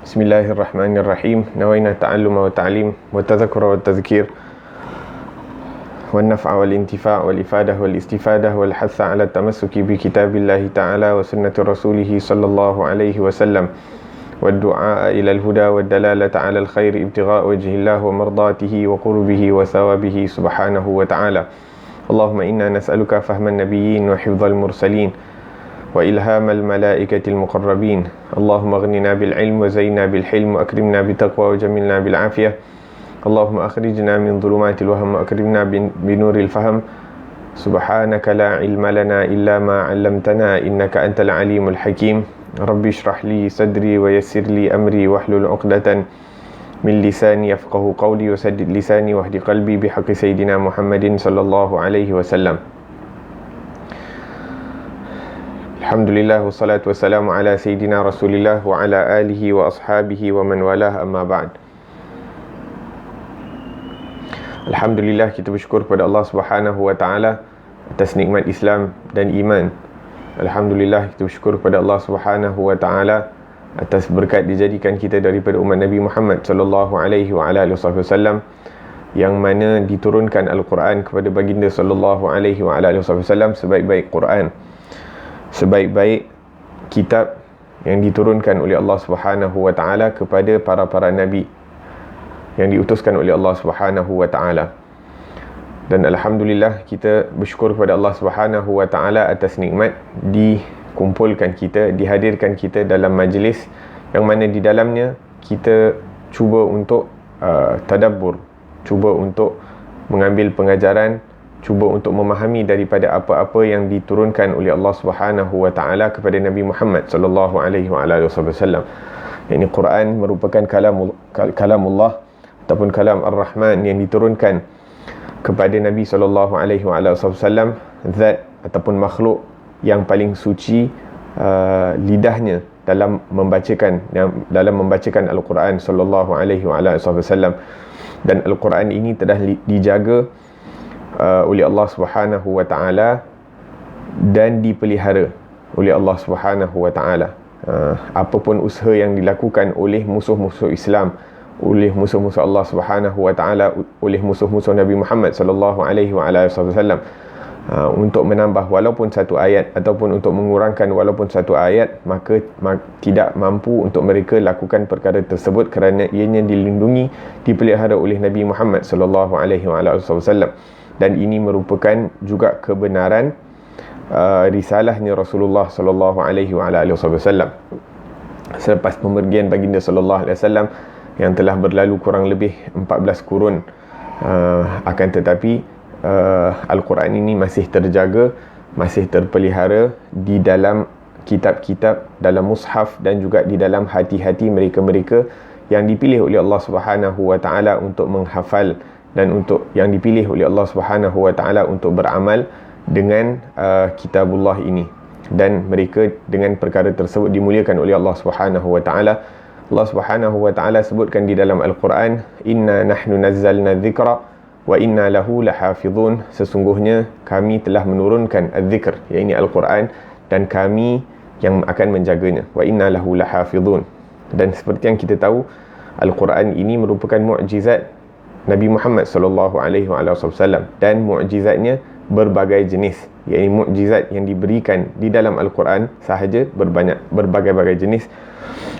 Bismillahirrahmanirrahim. Nawaina ta'alluma wa ta'lim wa tadhakkura wa tadhkir wa naf'a wal intifa' wal ifadah wal istifadah wal hatha 'ala tamassuki bi kitabillahi ta'ala wa sunnati rasulih sallallahu alaihi wasallam wa du'a ila al-huda wa dalalata 'ala al-khair ibtigha' wajhillah wa mardatihi wa qurbihi wa thawabihi subhanahu wa ta'ala. Allahumma inna nas'aluka fahman nabiyyin wa hifdzal mursalin wa ilhamal malaikatil muqarrabin. Allahumma aghnina bil ilm wa zayyinna bil hilm wa akrimna bit taqwa wa jamilna bil afiyah. Allahumma akhrijna min dhulumatil wahm wa akrimna binuril fahm. Subhanaka la ilma lana illa ma 'allamtana innaka antal alimul hakim. Rabbi shrah li sadri wa yassir li amri wahlul 'uqdatan min lisani yafqahu qawli wa saddid lisani wahdi qalbi bihaqqi sayyidina Muhammadin sallallahu alaihi wasallam. Alhamdulillah wassalatu wassalamu ala sayyidina Rasulillah wa ala alihi wa ashabihi wa man walah, amma ba'd. Alhamdulillah, kita bersyukur kepada Allah Subhanahu wa taala atas nikmat Islam dan iman. Alhamdulillah, kita bersyukur kepada Allah Subhanahu wa taala atas berkat dijadikan kita daripada umat Nabi Muhammad sallallahu alaihi wa ala alihi wasallam, yang mana diturunkan Al-Quran kepada baginda sallallahu alaihi wa ala alihi wasallam sebaik-baik Quran, sebaik-baik kitab yang diturunkan oleh Allah Subhanahu wa taala kepada para nabi yang diutuskan oleh Allah Subhanahu wa taala. Dan alhamdulillah, kita bersyukur kepada Allah Subhanahu wa taala atas nikmat dikumpulkan kita, dihadirkan kita dalam majlis yang mana di dalamnya kita cuba untuk tadabbur, cuba untuk mengambil pengajaran, cuba untuk memahami daripada apa-apa yang diturunkan oleh Allah Subhanahu wa taala kepada Nabi Muhammad sallallahu alaihi wasallam. Ini Quran merupakan kalamullah ataupun kalam Ar-Rahman yang diturunkan kepada Nabi sallallahu alaihi wasallam, zat ataupun makhluk yang paling suci lidahnya dalam membacakan Al-Quran sallallahu alaihi wasallam. Dan Al-Quran ini telah dijaga oleh Allah Subhanahu wa taala dan dipelihara oleh Allah Subhanahu wa taala. Apapun usaha yang dilakukan oleh musuh-musuh Islam, oleh musuh-musuh Allah Subhanahu wa taala, oleh musuh-musuh Nabi Muhammad sallallahu alaihi wasallam, untuk menambah walaupun satu ayat ataupun untuk mengurangkan walaupun satu ayat, maka tidak mampu untuk mereka lakukan perkara tersebut kerana ianya dilindungi, dipelihara oleh Nabi Muhammad sallallahu alaihi wasallam. Dan ini merupakan juga kebenaran risalahnya Rasulullah sallallahu alaihi wasallam. Selepas pemergian baginda sallallahu alaihi wasallam yang telah berlalu kurang lebih 14 kurun, akan tetapi Al-Quran ini masih terjaga, masih terpelihara di dalam kitab-kitab, dalam mushaf dan juga di dalam hati-hati mereka-mereka yang dipilih oleh Allah Subhanahu wa taala untuk menghafal dan untuk yang dipilih oleh Allah Subhanahu wa taala untuk beramal dengan kitabullah ini. Dan mereka dengan perkara tersebut dimuliakan oleh Allah Subhanahu wa taala. Allah Subhanahu wa taala sebutkan di dalam Al-Quran, inna nahnu nazzalna dzikra wa inna lahu lahafizun. Sesungguhnya kami telah menurunkan az-zikr, iaitu Al-Quran, dan kami yang akan menjaganya. Wa inna lahu lahafizun. Dan seperti yang kita tahu, Al-Quran ini merupakan mukjizat Nabi Muhammad sallallahu alaihi wasallam, dan mukjizatnya berbagai jenis, iaitu mukjizat yang diberikan di dalam Al-Quran sahaja berbagai-bagai jenis.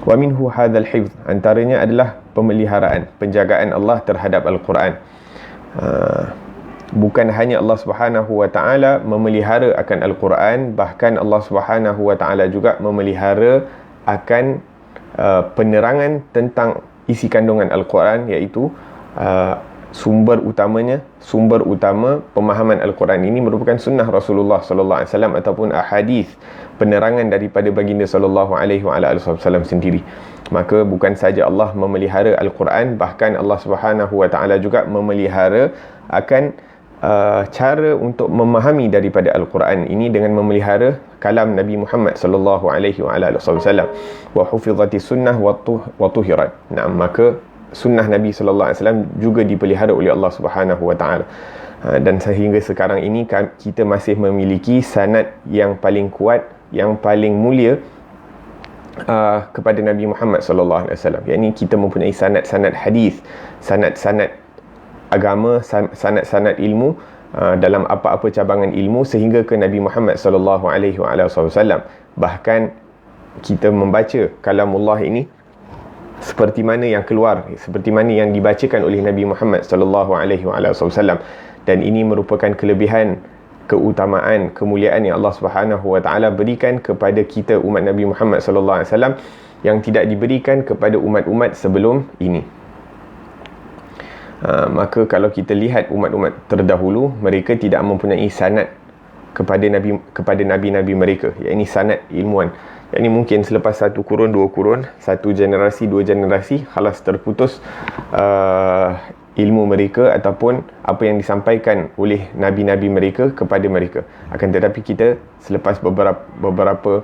Wa minhu hadzal hifz, antaranya adalah pemeliharaan, penjagaan Allah terhadap Al-Quran. Bukan hanya Allah Subhanahu wa taala memelihara akan Al-Quran, bahkan Allah Subhanahu wa taala juga memelihara akan penerangan tentang isi kandungan Al-Quran, iaitu sumber utama pemahaman Al-Quran ini merupakan sunnah Rasulullah sallallahu alaihi wasallam ataupun ahadis, penerangan daripada baginda sallallahu alaihi wasallam sendiri. Maka bukan saja Allah memelihara Al-Quran, bahkan Allah Subhanahu wa taala juga memelihara akan cara untuk memahami daripada Al-Quran ini dengan memelihara kalam Nabi Muhammad sallallahu alaihi wasallam. Wa hufizatis sunnah wa tuhirat. Nah, maka sunnah Nabi sallallahu alaihi wasallam juga dipelihara oleh Allah Subhanahu wa taala. Dan sehingga sekarang ini kita masih memiliki sanad yang paling kuat, yang paling mulia kepada Nabi Muhammad sallallahu alaihi wasallam. Yakni kita mempunyai sanad-sanad hadis, sanad-sanad agama, sanad-sanad ilmu dalam apa-apa cabangan ilmu sehingga ke Nabi Muhammad sallallahu alaihi wasallam. Bahkan kita membaca kalamullah ini seperti mana yang keluar, seperti mana yang dibacakan oleh Nabi Muhammad sallallahu alaihi wasallam. Dan ini merupakan kelebihan, keutamaan, kemuliaan yang Allah Subhanahu wa taala berikan kepada kita umat Nabi Muhammad sallallahu alaihi wasallam yang tidak diberikan kepada umat-umat sebelum ini. Maka kalau kita lihat umat-umat terdahulu, mereka tidak mempunyai sanad kepada nabi-nabi mereka, iaitu sanad ilmuwan. Ini mungkin selepas satu kurun, dua kurun, satu generasi, dua generasi, khalas terputus ilmu mereka ataupun apa yang disampaikan oleh nabi-nabi mereka kepada mereka. Akan tetapi kita selepas beberapa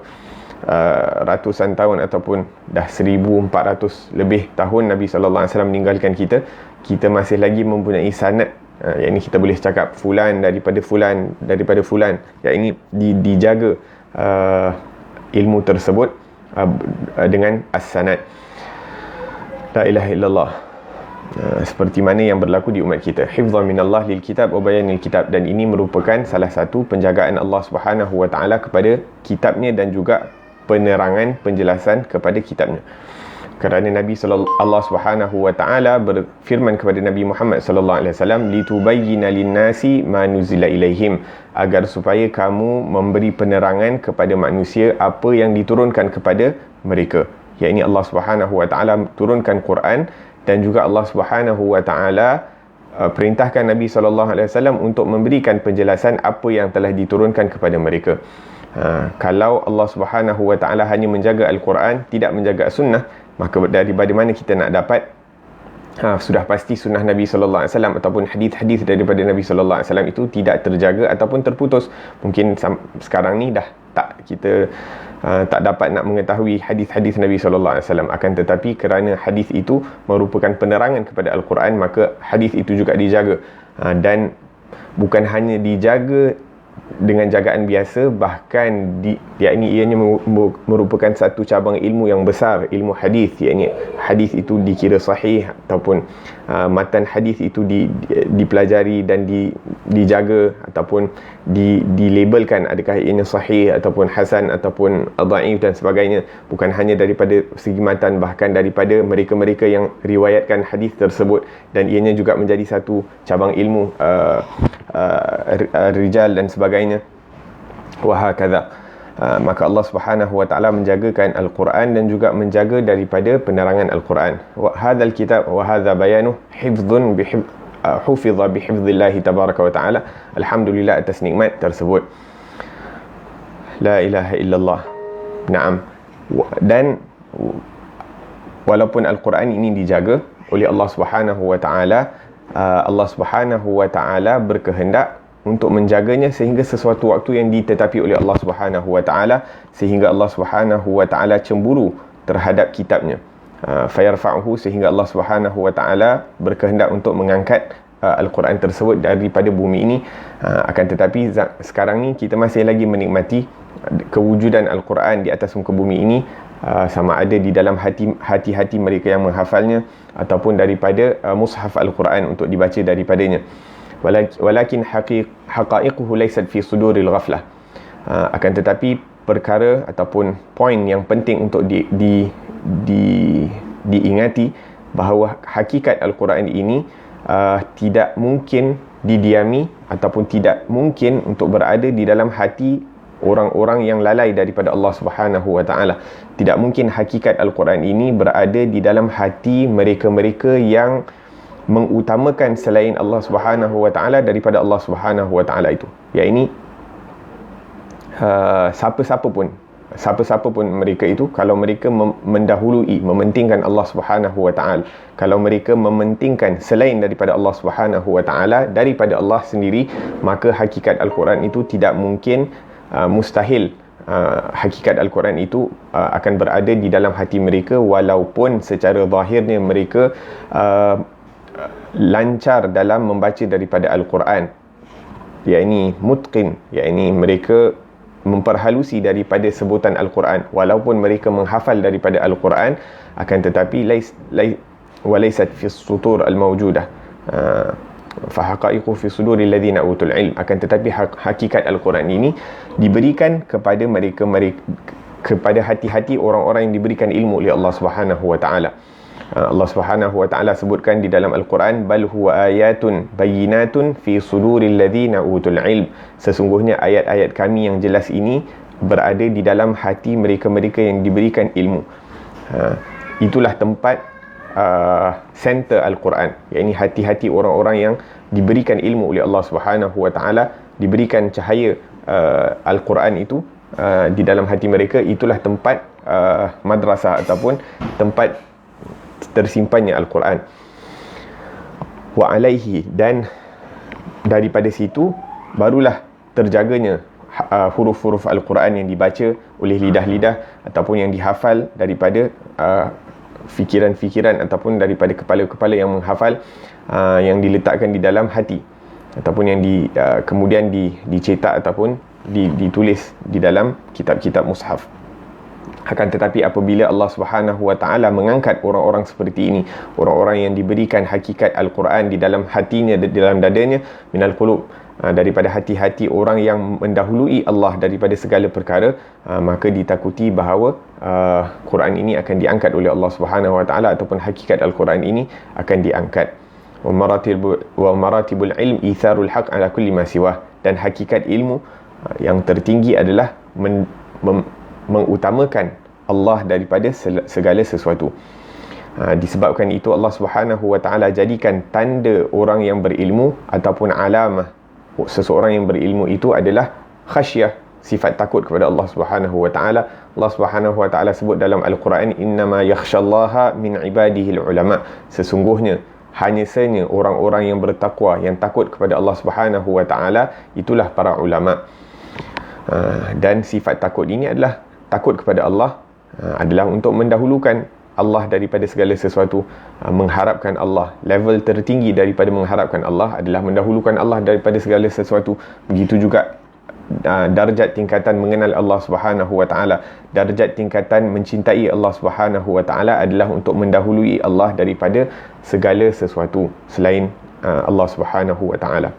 ratusan tahun ataupun dah 1400 lebih tahun Nabi sallallahu alaihi wasallam meninggalkan kita, kita masih lagi mempunyai sanad. Yang ini kita boleh cakap fulan daripada fulan, yang ini dijaga ilmu tersebut dengan as-sanad. La ilaha illallah. Seperti mana yang berlaku di umat kita, hifzan minallah lil kitab wa bayanil kitab. Dan ini merupakan salah satu penjagaan Allah Subhanahu wa taala kepada kitabnya dan juga penerangan, penjelasan kepada kitabnya. Kerana Allah Subhanahu wa taala berfirman kepada Nabi Muhammad sallallahu alaihi wasallam, litubayyana lin-nasi ma nuzila ilaihim, agar supaya kamu memberi penerangan kepada manusia apa yang diturunkan kepada mereka. Yakni Allah Subhanahu wa taala turunkan Quran, dan juga Allah Subhanahu wa taala perintahkan Nabi sallallahu alaihi wasallam untuk memberikan penjelasan apa yang telah diturunkan kepada mereka. Kalau Allah Subhanahu wa taala hanya menjaga Al-Quran, tidak menjaga sunnah, maka daripada mana kita nak dapat sudah pasti sunnah Nabi sallallahu alaihi wasallam ataupun hadis-hadis daripada Nabi sallallahu alaihi wasallam itu tidak terjaga ataupun terputus. Mungkin sekarang ni dah kita tak dapat nak mengetahui hadis-hadis Nabi sallallahu alaihi wasallam. Akan tetapi kerana hadis itu merupakan penerangan kepada Al-Quran, maka hadis itu juga dijaga. Dan bukan hanya dijaga dengan jagaan biasa, bahkan ianya merupakan satu cabang ilmu yang besar, ilmu hadis. Ianya hadis itu dikira sahih ataupun matan hadis itu dipelajari dan dijaga ataupun dilabelkan adakah ianya sahih ataupun hasan ataupun dhaif dan sebagainya. Bukan hanya daripada segi matan, bahkan daripada mereka-mereka yang riwayatkan hadis tersebut, dan ianya juga menjadi satu cabang ilmu rijal dan sebagainya. Wahakadha. Maka Allah Subhanahu wa taala menjagakan Al-Quran dan juga menjaga daripada penerangan Al-Quran. Wa hadzal kitab wa hadza bayanu hifdhun hufiza bihifdzillah tabaraka wa taala. Alhamdulillah atas nikmat tersebut. La ilaha illallah. Naam. Dan walaupun Al-Quran ini dijaga oleh Allah Subhanahu wa taala, Allah Subhanahu wa taala berkehendak untuk menjaganya sehingga sesuatu waktu yang ditetapi oleh Allah Subhanahu wa taala, sehingga Allah Subhanahu wa taala cemburu terhadap kitabnya. Fayarfa'uhu, sehingga Allah Subhanahu wa taala berkehendak untuk mengangkat Al-Quran tersebut daripada bumi ini. Akan tetapi sekarang ni kita masih lagi menikmati kewujudan Al-Quran di atas muka bumi ini, sama ada di dalam hati-hati mereka yang menghafalnya ataupun daripada mushaf Al-Quran untuk dibaca daripadanya. Walakin haqa'iquhu laysat fi suduril ghaflah. Akan tetapi perkara ataupun poin yang penting untuk diingati bahawa hakikat Al-Quran ini tidak mungkin didiami ataupun tidak mungkin untuk berada di dalam hati orang-orang yang lalai daripada Allah Subhanahu wa taala. Tidak mungkin hakikat Al-Quran ini berada di dalam hati mereka-mereka yang mengutamakan selain Allah Subhanahu wa taala daripada Allah Subhanahu wa taala itu. Ya, ini siapa-siapa pun mereka itu, kalau mereka mendahului, mementingkan Allah Subhanahu wa taala, kalau mereka mementingkan selain daripada Allah Subhanahu wa taala daripada Allah sendiri, maka hakikat Al-Quran itu tidak mungkin, mustahil hakikat Al-Quran itu akan berada di dalam hati mereka, walaupun secara zahirnya mereka lancar dalam membaca daripada Al-Quran, yakni mutqin, yakni mereka memperhalusi daripada sebutan Al-Quran, walaupun mereka menghafal daripada Al-Quran, akan tetapi walaysat fi sutur al-mawjudah, fahaqaiqu fi suduril ladzina utul ilm, akan tetapi hakikat Al-Quran ini diberikan kepada mereka kepada hati-hati orang-orang yang diberikan ilmu oleh Allah Subhanahu wa taala. Allah Subhanahu wa taala sebutkan di dalam Al-Quran, bal huwa ayatun bayyinatun fi suduril ladzina utul ilm, sesungguhnya ayat-ayat kami yang jelas ini berada di dalam hati mereka-mereka yang diberikan ilmu. Itulah tempat center Al-Quran, iaitu hati-hati orang-orang yang diberikan ilmu oleh Allah Subhanahu wa taala, diberikan cahaya Al-Quran itu di dalam hati mereka. Itulah tempat madrasah ataupun tempat tersimpannya Al-Quran. Wa alaihi, dan daripada situ barulah terjaganya huruf-huruf Al-Quran yang dibaca oleh lidah-lidah ataupun yang dihafal daripada fikiran-fikiran ataupun daripada kepala-kepala yang menghafal, yang diletakkan di dalam hati ataupun yang kemudian dicetak ataupun ditulis di dalam kitab-kitab mushaf. Akan tetapi apabila Allah Subhanahu wa taala mengangkat orang-orang seperti ini, orang-orang yang diberikan hakikat Al-Quran di dalam hatinya, di dalam dadanya, minal qulub, daripada hati-hati orang yang mendahului Allah daripada segala perkara, maka ditakuti bahawa Quran ini akan diangkat oleh Allah Subhanahu wa taala, ataupun hakikat Al-Quran ini akan diangkat. Wa maratibul ilm itharul haq ala kulli ma siwah, dan hakikat ilmu yang tertinggi adalah mengutamakan Allah daripada segala sesuatu. Disebabkan itu Allah Subhanahu wa taala jadikan tanda orang yang berilmu ataupun alamah seseorang yang berilmu itu adalah khasyah, sifat takut kepada Allah Subhanahu wa taala. Allah Subhanahu wa taala sebut dalam Al-Quran, innama yakhshallaha min ibadihil ulama, sesungguhnya hanya sahaja orang-orang yang bertakwa, yang takut kepada Allah Subhanahu wa taala, itulah para ulama. Dan sifat takut ini adalah takut kepada Allah, adalah untuk mendahulukan Allah daripada segala sesuatu, mengharapkan Allah. Level tertinggi daripada mengharapkan Allah adalah mendahulukan Allah daripada segala sesuatu. Begitu juga darjat tingkatan mengenal Allah Subhanahu wa taala, darjat tingkatan mencintai Allah Subhanahu wa taala adalah untuk mendahului Allah daripada segala sesuatu selain Allah Subhanahu wa taala.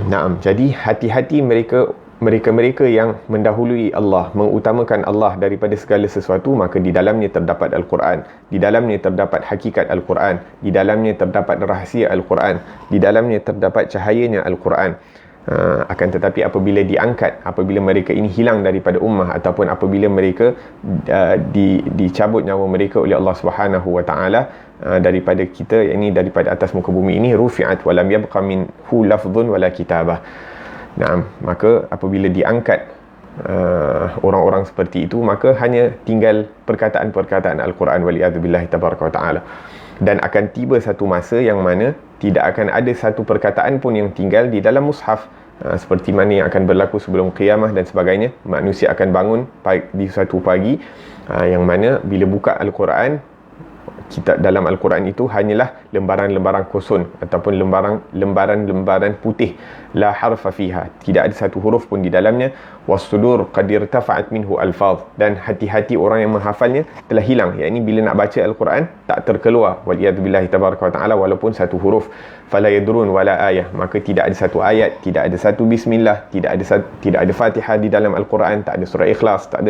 Naam, jadi hati-hati mereka yang mendahului Allah, mengutamakan Allah daripada segala sesuatu, maka di dalamnya terdapat Al-Quran, di dalamnya terdapat hakikat Al-Quran, di dalamnya terdapat rahsia Al-Quran, di dalamnya terdapat cahayanya Al-Quran. Akan tetapi apabila diangkat, apabila mereka ini hilang daripada ummah, ataupun apabila mereka dicabut nyawa mereka oleh Allah Subhanahu wa taala daripada kita, yakni daripada atas muka bumi ini, rufi'at wa lam yabqa minhu lafdhun wala kitabah. Nah, maka apabila diangkat orang-orang seperti itu, maka hanya tinggal perkataan-perkataan Al-Quran, waliyadzubillahi tabaraka wa ta'ala. Dan akan tiba satu masa yang mana tidak akan ada satu perkataan pun yang tinggal di dalam mushaf, seperti mana yang akan berlaku sebelum qiyamah dan sebagainya. Manusia akan bangun di suatu pagi yang mana bila buka Al-Quran, kitab dalam Al-Quran itu hanyalah lembaran-lembaran kosong ataupun lembaran-lembaran putih, la harfa fiha, tidak ada satu huruf pun di dalamnya. Was-sudur qad irtafa'at minhu alfaz, dan hati-hati orang yang menghafalnya telah hilang, yakni bila nak baca Al-Quran tak terkeluar, waliyadzubillahi tabaraka wa ta'ala, walaupun satu huruf. Fala yadrun wala ayah, maka tidak ada satu ayat, tidak ada satu bismillah, tidak ada Fatihah di dalam Al-Quran, tak ada surah Ikhlas, tak ada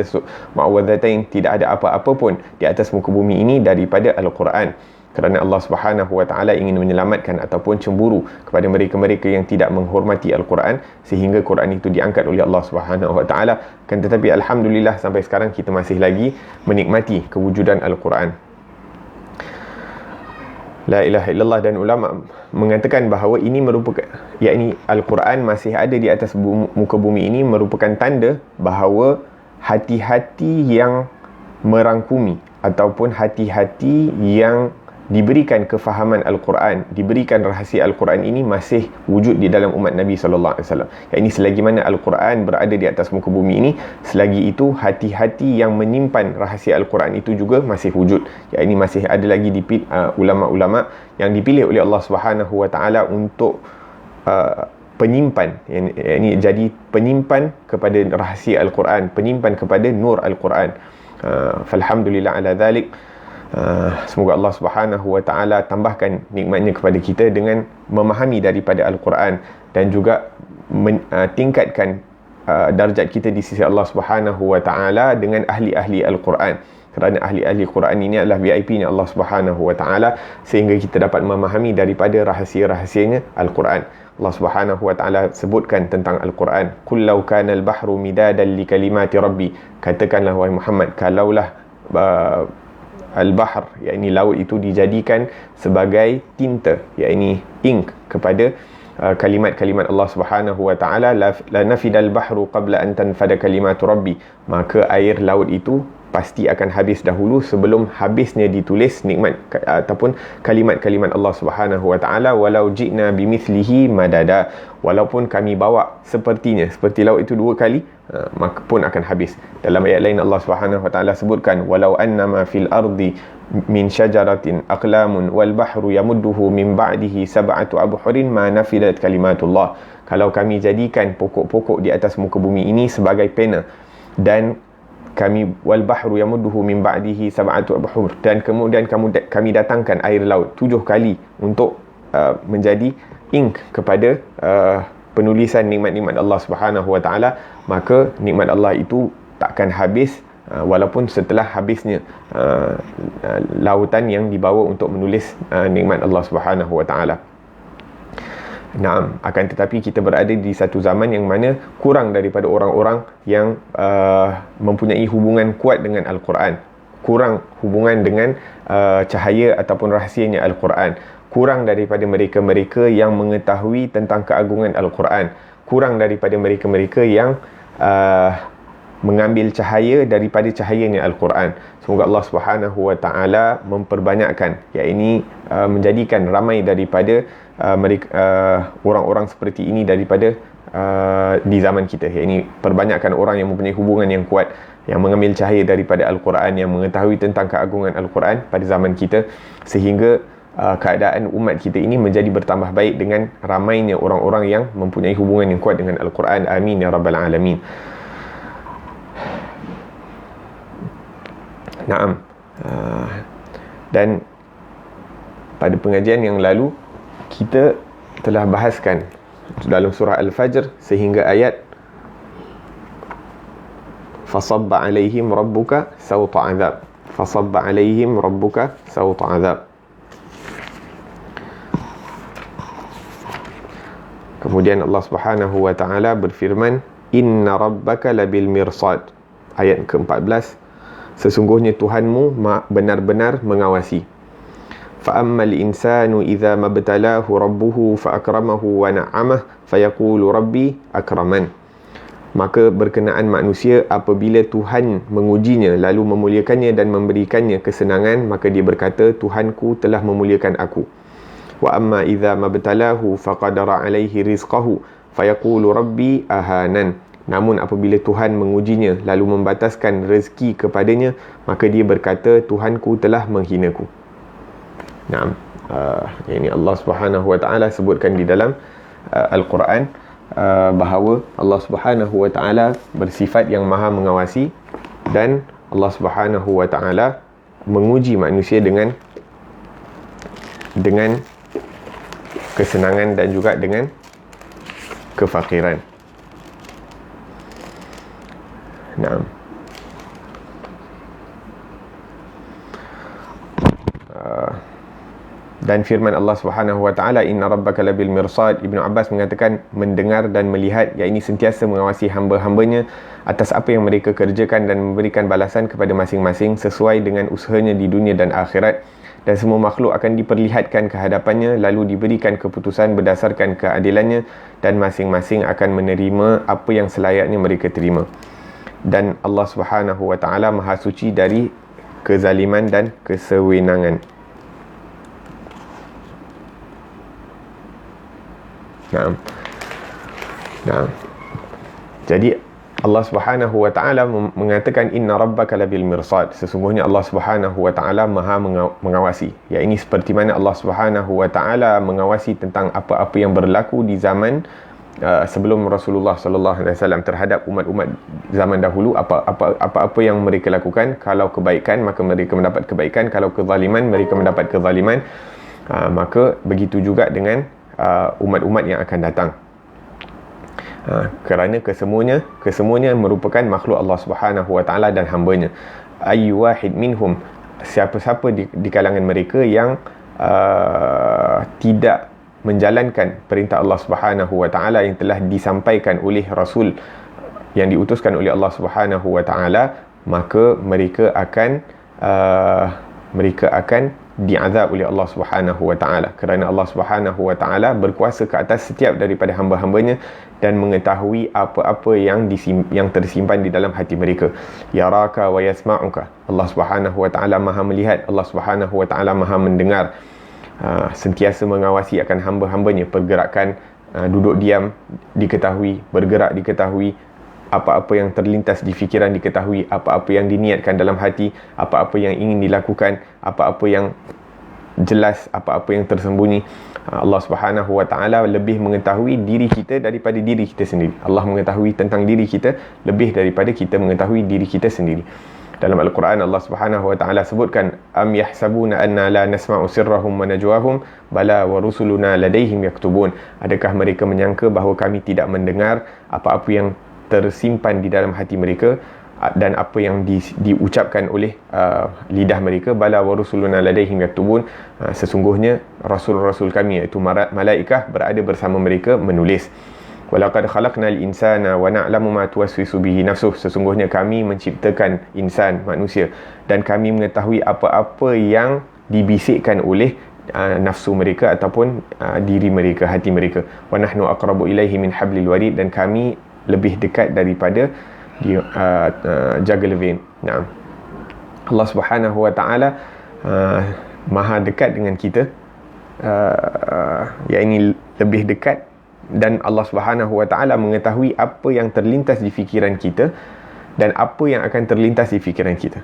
Mu'awwadzatain, tidak ada apa-apa pun di atas muka bumi ini daripada Al-Quran. Kerana Allah Subhanahu wa ta'ala ingin menyelamatkan ataupun cemburu kepada mereka-mereka yang tidak menghormati Al-Quran, sehingga Quran itu diangkat oleh Allah Subhanahu wa ta'ala. Kan tetapi alhamdulillah sampai sekarang kita masih lagi menikmati kewujudan Al-Quran. La ilaha illallah. Dan ulama mengatakan bahawa ini merupakan, yakni Al-Quran masih ada di atas muka bumi ini, merupakan tanda bahawa hati-hati yang merangkumi ataupun hati-hati yang diberikan kefahaman Al-Quran, diberikan rahsia Al-Quran ini masih wujud di dalam umat Nabi SAW. Ini selagi mana Al-Quran berada di atas muka bumi ini, selagi itu hati-hati yang menyimpan rahsia Al-Quran itu juga masih wujud. Ini masih ada lagi ulama-ulama yang dipilih oleh Allah Subhanahu wa ta'ala untuk penyimpan, ini jadi penyimpan kepada rahsia Al-Quran, penyimpan kepada nur Al-Quran. Falhamdulillah ala dhalik. Semoga Allah Subhanahu wa ta'ala tambahkan nikmatnya kepada kita dengan memahami daripada Al-Quran, dan juga tingkatkan darjat kita di sisi Allah Subhanahu wa ta'ala dengan ahli-ahli Al-Quran, kerana ahli-ahli Quran ini adalah VIP-nya Allah Subhanahu wa ta'ala, sehingga kita dapat memahami daripada rahsia-rahsianya Al-Quran. Allah Subhanahu wa ta'ala sebutkan tentang Al-Quran, qul law kana al-bahru midadan li kalimati rabbi, katakanlah wahai Muhammad, kalaulah al-bahr, yakni laut itu dijadikan sebagai tinta, yakni ink kepada kalimat-kalimat Allah Subhanahu wa ta'ala, la nafidal bahru qabla an tanfada kalimatu rabbi, maka air laut itu pasti akan habis dahulu sebelum habisnya ditulis nikmat ataupun kalimat-kalimat Allah Subhanahu wa ta'ala. Walau ji'na bimithlihi madada, walaupun kami bawa sepertinya, seperti laut itu 2 kali, maka pun akan habis. Dalam ayat lain Allah Subhanahu wa ta'ala sebutkan, walau annama fil ardi min syajaratin aqlamun wal bahru yamudduhu min ba'dihi sab'atu abhurin ma nafidat kalimatullah. Kalau kami jadikan pokok-pokok di atas muka bumi ini sebagai pena, dan kami wal bahru yamudduhu min ba'dihi sab'atu abhur, dan kemudian kami datangkan air laut 7 kali untuk menjadi ink kepada penulisan nikmat-nikmat Allah Subhanahu wa ta'ala, maka nikmat Allah itu takkan habis walaupun setelah habisnya lautan yang dibawa untuk menulis nikmat Allah Subhanahu wa ta'ala. Naam, akan tetapi kita berada di satu zaman yang mana kurang daripada orang-orang yang mempunyai hubungan kuat dengan Al-Quran, kurang hubungan dengan cahaya ataupun rahsianya Al-Quran, kurang daripada mereka-mereka yang mengetahui tentang keagungan Al-Quran, kurang daripada mereka-mereka yang mengambil cahaya daripada cahayanya Al-Quran. Semoga Allah Subhanahu wa ta'ala memperbanyakkan, yakni menjadikan ramai daripada orang-orang seperti ini daripada di zaman kita, yakni perbanyakkan orang yang mempunyai hubungan yang kuat, yang mengambil cahaya daripada Al-Quran, yang mengetahui tentang keagungan Al-Quran pada zaman kita, sehingga keadaan umat kita ini menjadi bertambah baik dengan ramainya orang-orang yang mempunyai hubungan yang kuat dengan Al-Quran. Amin ya rabbal alamin. Naam. Dan pada pengajian yang lalu kita telah bahaskan dalam surah Al-Fajr sehingga ayat fasabba alaihim rabbuka sawta azab, fasabba alaihim rabbuka sawta azab. Kemudian Allah Subhanahu wa ta'ala berfirman, inna rabbaka labil mirsad, ayat ke-14, sesungguhnya Tuhanmu benar-benar mengawasi. Fa'ammal insanu idza mabtalahu rabbuhu fa'akramahu wa na'amah fayaqulu rabbi akraman. Maka berkenaan manusia apabila Tuhan mengujinya lalu memuliakannya dan memberikannya kesenangan, maka dia berkata, Tuhanku telah memuliakan aku. Wa amma idza mabtalahu faqadara alaihi rizqahu fayaqulu rabbi ahanan. Namun apabila Tuhan mengujinya lalu membataskan rezeki kepadanya, maka dia berkata, Tuhanku telah menghinaku. Naam. Ini Allah Subhanahu wa ta'ala sebutkan di dalam Al-Quran bahawa Allah Subhanahu wa ta'ala bersifat yang maha mengawasi, dan Allah Subhanahu wa ta'ala menguji manusia dengan kesenangan dan juga dengan kefakiran. Naam. Dan firman Allah Subhanahu wa ta'ala, inna rabbaka labil mirsad. Ibnu Abbas mengatakan mendengar dan melihat, yakni sentiasa mengawasi hamba-hambanya atas apa yang mereka kerjakan dan memberikan balasan kepada masing-masing sesuai dengan usahanya di dunia dan akhirat. Dan semua makhluk akan diperlihatkan kehadapannya lalu diberikan keputusan berdasarkan keadilannya, dan masing-masing akan menerima apa yang selayaknya mereka terima. Dan Allah Subhanahu wa ta'ala maha suci dari kezaliman dan kesewenangan. Nah. Jadi Allah Subhanahu wa ta'ala mengatakan inna rabbaka labil mirsad, sesungguhnya Allah Subhanahu wa ta'ala maha mengawasi. Ya, ini seperti mana Allah Subhanahu wa ta'ala mengawasi tentang apa-apa yang berlaku di zaman sebelum Rasulullah sallallahu alaihi wasallam terhadap umat-umat zaman dahulu. Apa-apa yang mereka lakukan, kalau kebaikan maka mereka mendapat kebaikan, kalau kezaliman mereka mendapat kezaliman. Maka begitu juga dengan umat-umat yang akan datang. Kerana kesemuanya merupakan makhluk Allah Subhanahu wa taala dan hamba-Nya. Ayyu wahid minhum, siapa-siapa di kalangan mereka yang tidak menjalankan perintah Allah Subhanahu wa taala yang telah disampaikan oleh Rasul yang diutuskan oleh Allah Subhanahu wa taala, maka mereka akan diazab oleh Allah Subhanahu wa taala, kerana Allah Subhanahu wa taala berkuasa ke atas setiap daripada hamba-hambanya dan mengetahui apa-apa yang tersimpan di dalam hati mereka. Yaraka wa yasma'uka, Allah Subhanahu wa taala Maha melihat, Allah Subhanahu wa taala Maha mendengar. Sentiasa mengawasi akan hamba-hambanya, pergerakan, duduk diam diketahui, bergerak diketahui, apa-apa yang terlintas di fikiran diketahui, apa-apa yang diniatkan dalam hati, apa-apa yang ingin dilakukan, apa-apa yang jelas, apa-apa yang tersembunyi. Allah Subhanahu wa taala lebih mengetahui diri kita daripada diri kita sendiri. Allah mengetahui tentang diri kita lebih daripada kita mengetahui diri kita sendiri. Dalam Al-Quran Allah Subhanahu wa taala sebutkan, am yahsabuna anna la nasma'u sirrahum wa najwahum bala wa rusuluna ladaihim yaktubun. Adakah mereka menyangka bahawa kami tidak mendengar apa-apa yang tersimpan di dalam hati mereka dan apa yang diucapkan oleh lidah mereka? Bala wa rusuluna ladaihim yaktubun. Sesungguhnya rasul-rasul kami, iaitu malaikah, berada bersama mereka menulis. Walaqad khalaqnal insana wa na'lamu ma tuwaswisu bihi nafsuh. Sesungguhnya kami menciptakan insan, manusia, dan kami mengetahui apa-apa yang dibisikkan oleh nafsu mereka ataupun diri mereka, hati mereka. Wa nahnu aqrabu ilaihi min hablil warid, dan kami lebih dekat daripada jaga levin. Naam. Allah Subhanahu wa taala Maha dekat dengan kita, yakni lebih dekat, dan Allah Subhanahu wa taala mengetahui apa yang terlintas di fikiran kita dan apa yang akan terlintas di fikiran kita.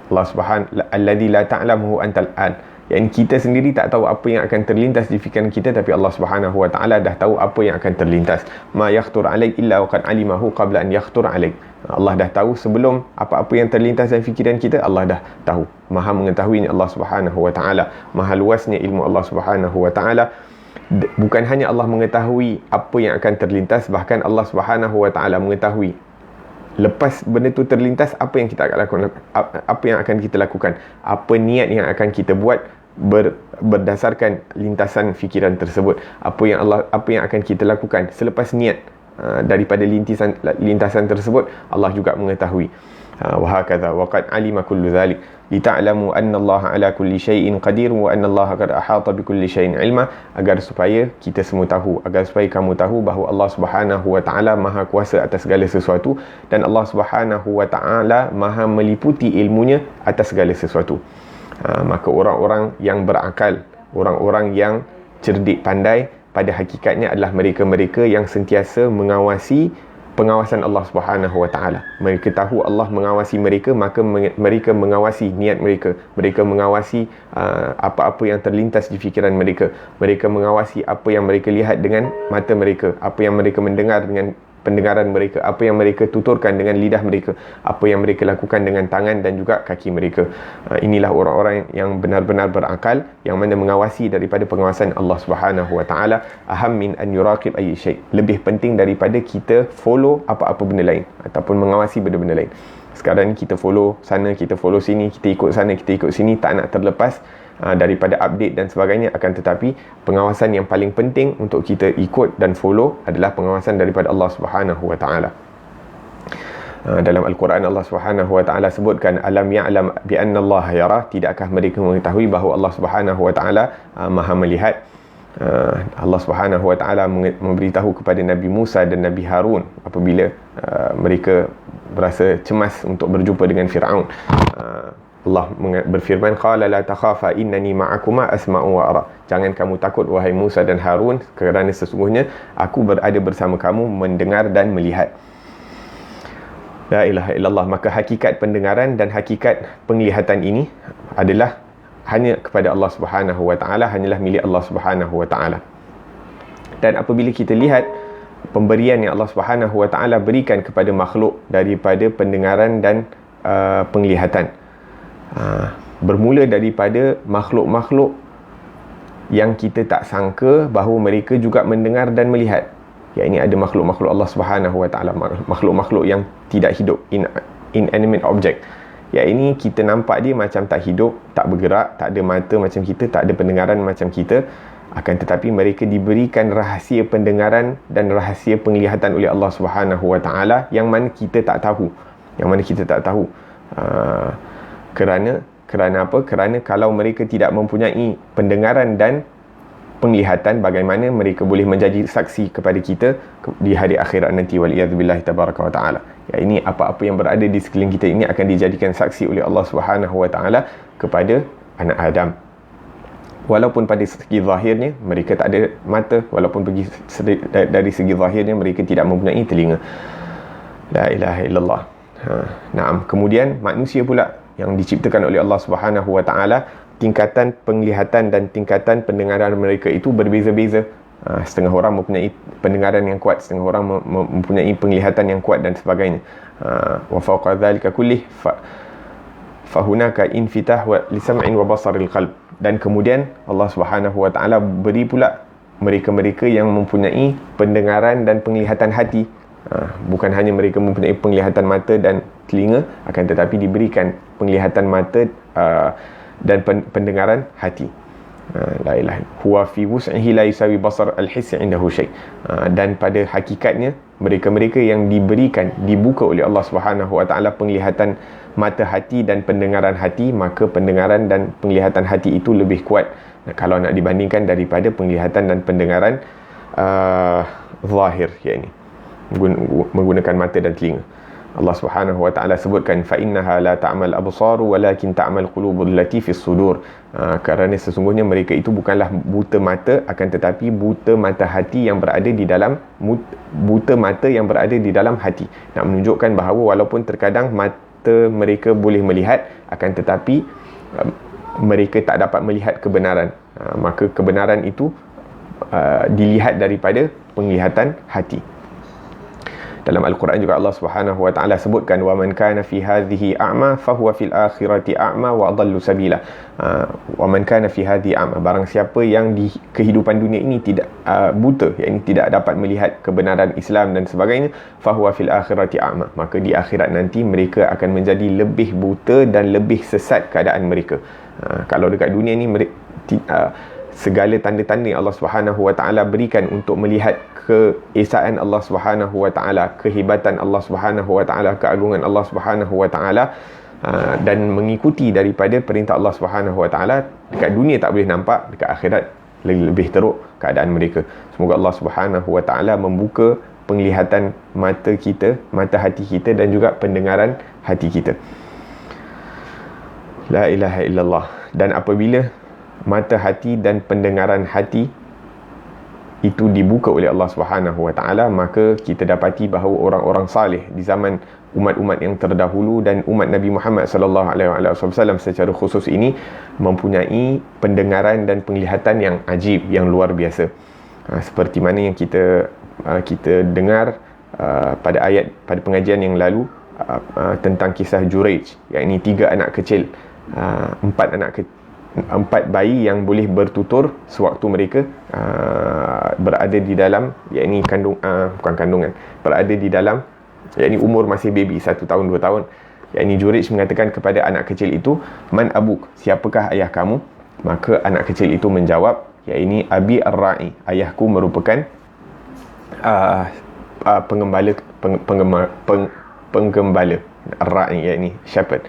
Allah Subhanahu alladzi la ta'lamuhu antal an, yang kita sendiri tak tahu apa yang akan terlintas di fikiran kita, tapi Allah Subhanahu wa taala dah tahu apa yang akan terlintas. Ma yakhtur alaik illa waqad alimahu qabla an yakhtur alaik. Allah dah tahu sebelum apa-apa yang terlintas dalam fikiran kita, Allah dah tahu. Maha mengetahuinya Allah Subhanahu wa taala, maha luasnya ilmu Allah Subhanahu wa taala. Bukan hanya Allah mengetahui apa yang akan terlintas, bahkan Allah Subhanahu wa taala mengetahui lepas benda tu terlintas apa yang kita akan lakukan, apa yang akan kita lakukan, apa niat yang akan kita buat berdasarkan lintasan fikiran tersebut. Apa yang akan kita lakukan selepas niat daripada lintasan tersebut, Allah juga mengetahui. Wa hakadha wa qad alima kullu dhalik lita'lamu anna Allah ala kulli syai'in qadir wa anna Allah qad ahata bi kulli syai'in ilma, agar supaya kita semua tahu, agar supaya kamu tahu bahawa Allah Subhanahu wa taala Maha kuasa atas segala sesuatu, dan Allah Subhanahu wa taala Maha meliputi ilmunya atas segala sesuatu. Maka orang-orang yang berakal, orang-orang yang cerdik pandai, pada hakikatnya adalah mereka-mereka yang sentiasa mengawasi pengawasan Allah Subhanahu wa taala. Mereka tahu Allah mengawasi mereka, maka mereka mengawasi niat mereka. Mereka mengawasi apa-apa yang terlintas di fikiran mereka. Mereka mengawasi apa yang mereka lihat dengan mata mereka, apa yang mereka mendengar dengan pendengaran mereka, apa yang mereka tuturkan dengan lidah mereka, apa yang mereka lakukan dengan tangan dan juga kaki mereka. Inilah orang-orang yang benar-benar berakal, yang mana mengawasi daripada pengawasan Allah Subhanahu wa taala. Aham min an yuraqib ayyi syai', lebih penting daripada kita follow apa-apa benda lain ataupun mengawasi benda-benda lain. Sekarang ni kita follow sana, kita follow sini, kita ikut sana, kita ikut sini, tak nak terlepas daripada update dan sebagainya. Akan tetapi pengawasan yang paling penting untuk kita ikut dan follow adalah pengawasan daripada Allah Subhanahu wa taala. Dalam Al-Quran Allah Subhanahu wa taala sebutkan, alam ya'lam bi anna Allah yara, tidakkah mereka mengetahui bahawa Allah Subhanahu wa taala Maha melihat. Allah Subhanahu wa taala memberitahu kepada Nabi Musa dan Nabi Harun apabila mereka berasa cemas untuk berjumpa dengan Firaun. Allah berfirman, qala la takhafa innani ma'akuma asma'u wa ara. Jangan kamu takut wahai Musa dan Harun, kerana sesungguhnya aku berada bersama kamu mendengar dan melihat. La ilaha illallah. Maka hakikat pendengaran dan hakikat penglihatan ini adalah hanya kepada Allah Subhanahu wa taala, hanyalah milik Allah Subhanahu wa taala. Dan apabila kita lihat pemberian yang Allah Subhanahu Wa Taala berikan kepada makhluk daripada pendengaran dan penglihatan. Bermula daripada makhluk-makhluk yang kita tak sangka bahawa mereka juga mendengar dan melihat. Ya, ini ada makhluk-makhluk Allah Subhanahu Wa Taala, makhluk-makhluk yang tidak hidup, inanimate object. Ya, ini kita nampak dia macam tak hidup, tak bergerak, tak ada mata macam kita, tak ada pendengaran macam kita. Akan tetapi mereka diberikan rahsia pendengaran dan rahsia penglihatan oleh Allah Subhanahu Wa Taala yang mana kita tak tahu. Kerana apa? Kerana kalau mereka tidak mempunyai pendengaran dan penglihatan, bagaimana mereka boleh menjadi saksi kepada kita di hari akhirat nanti, waliyadzubillahi tabaraka wa ta'ala. Ya, ini apa-apa yang berada di sekeliling kita ini akan dijadikan saksi oleh Allah Subhanahu wa ta'ala kepada anak Adam. Walaupun pada segi zahirnya mereka tak ada mata, walaupun dari segi zahirnya mereka tidak mempunyai telinga. La ilaha illallah. Naam. Kemudian manusia pula yang diciptakan oleh Allah Subhanahu wa ta'ala, tingkatan penglihatan dan tingkatan pendengaran mereka itu berbeza-beza. Setengah orang mempunyai pendengaran yang kuat, setengah orang mempunyai penglihatan yang kuat dan sebagainya. Wa fawqa dhalika kullih fahunaka infitah li sam'in wa basaril qalb. Dan kemudian Allah Subhanahu wa ta'ala beri pula mereka-mereka yang mempunyai pendengaran dan penglihatan hati. Bukan hanya mereka mempunyai penglihatan mata dan telinga, akan tetapi diberikan penglihatan mata dan pendengaran hati. La ilaha huwa fi wus'ihi la yusawi basar al-hissi indahu syai'. Dan pada hakikatnya mereka-mereka yang dibuka oleh Allah Subhanahu wa taala penglihatan mata hati dan pendengaran hati, maka pendengaran dan penglihatan hati itu lebih kuat kalau nak dibandingkan daripada penglihatan dan pendengaran zahir, yakni menggunakan mata dan telinga. Allah Subhanahu wa taala sebutkan fa innaha la ta'mal absaru walakin ta'mal qulubul lati fis sudur. Kerana sesungguhnya mereka itu bukanlah buta mata, akan tetapi buta mata hati yang berada di dalam hati. Nak menunjukkan bahawa walaupun terkadang mata mereka boleh melihat, akan tetapi mereka tak dapat melihat kebenaran. Maka kebenaran itu dilihat daripada penglihatan hati. Dalam Al-Quran juga Allah Subhanahu wa taala sebutkan wa man kana fi hadhihi a'ma fa huwa fil akhirati a'ma wa adallu sabila. Wa man kana fi hadhihi a'ma, barang siapa yang di kehidupan dunia ini tidak buta, yakni tidak dapat melihat kebenaran Islam dan sebagainya, fa huwa fil akhirati a'ma, maka di akhirat nanti mereka akan menjadi lebih buta dan lebih sesat keadaan mereka. Kalau dekat dunia ni segala tanda-tanda yang Allah Subhanahu wa taala berikan untuk melihat keesaan Allah Subhanahu wa taala, kehebatan Allah Subhanahu wa taala, keagungan Allah Subhanahu wa taala, dan mengikuti daripada perintah Allah Subhanahu wa taala, dekat dunia tak boleh nampak, dekat akhirat lebih teruk keadaan mereka. Semoga Allah Subhanahu wa taala membuka penglihatan mata kita, mata hati kita, dan juga pendengaran hati kita. La ilaha illallah. Dan apabila mata hati dan pendengaran hati itu dibuka oleh Allah Subhanahu wa taala, maka kita dapati bahawa orang-orang salih di zaman umat-umat yang terdahulu dan umat Nabi Muhammad sallallahu alaihi wasallam secara khusus ini mempunyai pendengaran dan penglihatan yang ajib, yang luar biasa. Seperti mana yang kita dengar pada pengajian yang lalu tentang kisah Juraij, yakni 3 anak kecil, 4 bayi yang boleh bertutur sewaktu mereka berada di dalam, yakni bukan kandungan, berada di dalam, yakni umur masih baby, 1 tahun 2 tahun. Yakni Juraij mengatakan kepada anak kecil itu, man abuk, siapakah ayah kamu? Maka anak kecil itu menjawab, yakni abi ar-ra'i, ayahku merupakan penggembala, ar-ra'i yakni shepherd.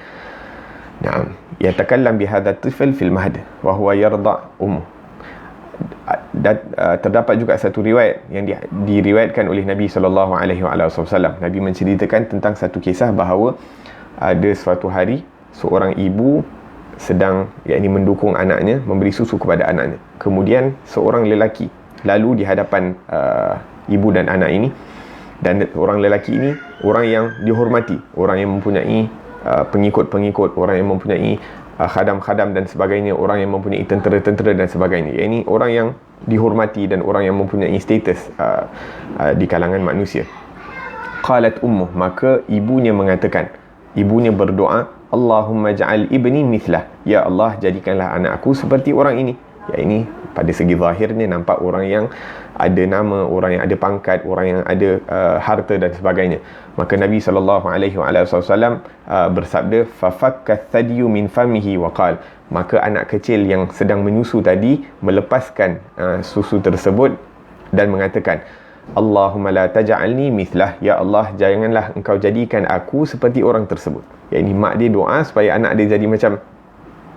Naam, yatakallam bihadha tifl fil mahd wa huwa yarda terdapat juga satu riwayat yang diriwayatkan oleh Nabi sallallahu alaihi wasallam. Nabi menceritakan tentang satu kisah bahawa ada suatu hari seorang ibu sedang, yakni mendukung anaknya, memberi susu kepada anaknya. Kemudian seorang lelaki lalu di hadapan ibu dan anak ini, dan orang lelaki ini orang yang dihormati, orang yang mempunyai pengikut-pengikut, orang yang mempunyai khadam-khadam dan sebagainya, orang yang mempunyai tentera-tentera dan sebagainya. Ini orang yang dihormati dan orang yang mempunyai status di kalangan manusia. Qalat ummuh, maka ibunya mengatakan, ibunya berdoa, Allahumma ja'al ibni mithlah, ya Allah jadikanlah anak aku seperti orang ini. Ya, ini pada segi zahirnya nampak orang yang ada nama, orang yang ada pangkat, orang yang ada harta dan sebagainya. Maka Nabi SAW bersabda, fafakkat thadiyu min famihi wa qal, maka anak kecil yang sedang menyusu tadi melepaskan susu tersebut dan mengatakan, Allahumma la taj'alni mithlah, ya Allah janganlah engkau jadikan aku seperti orang tersebut. Ya, ini mak dia doa supaya anak dia jadi macam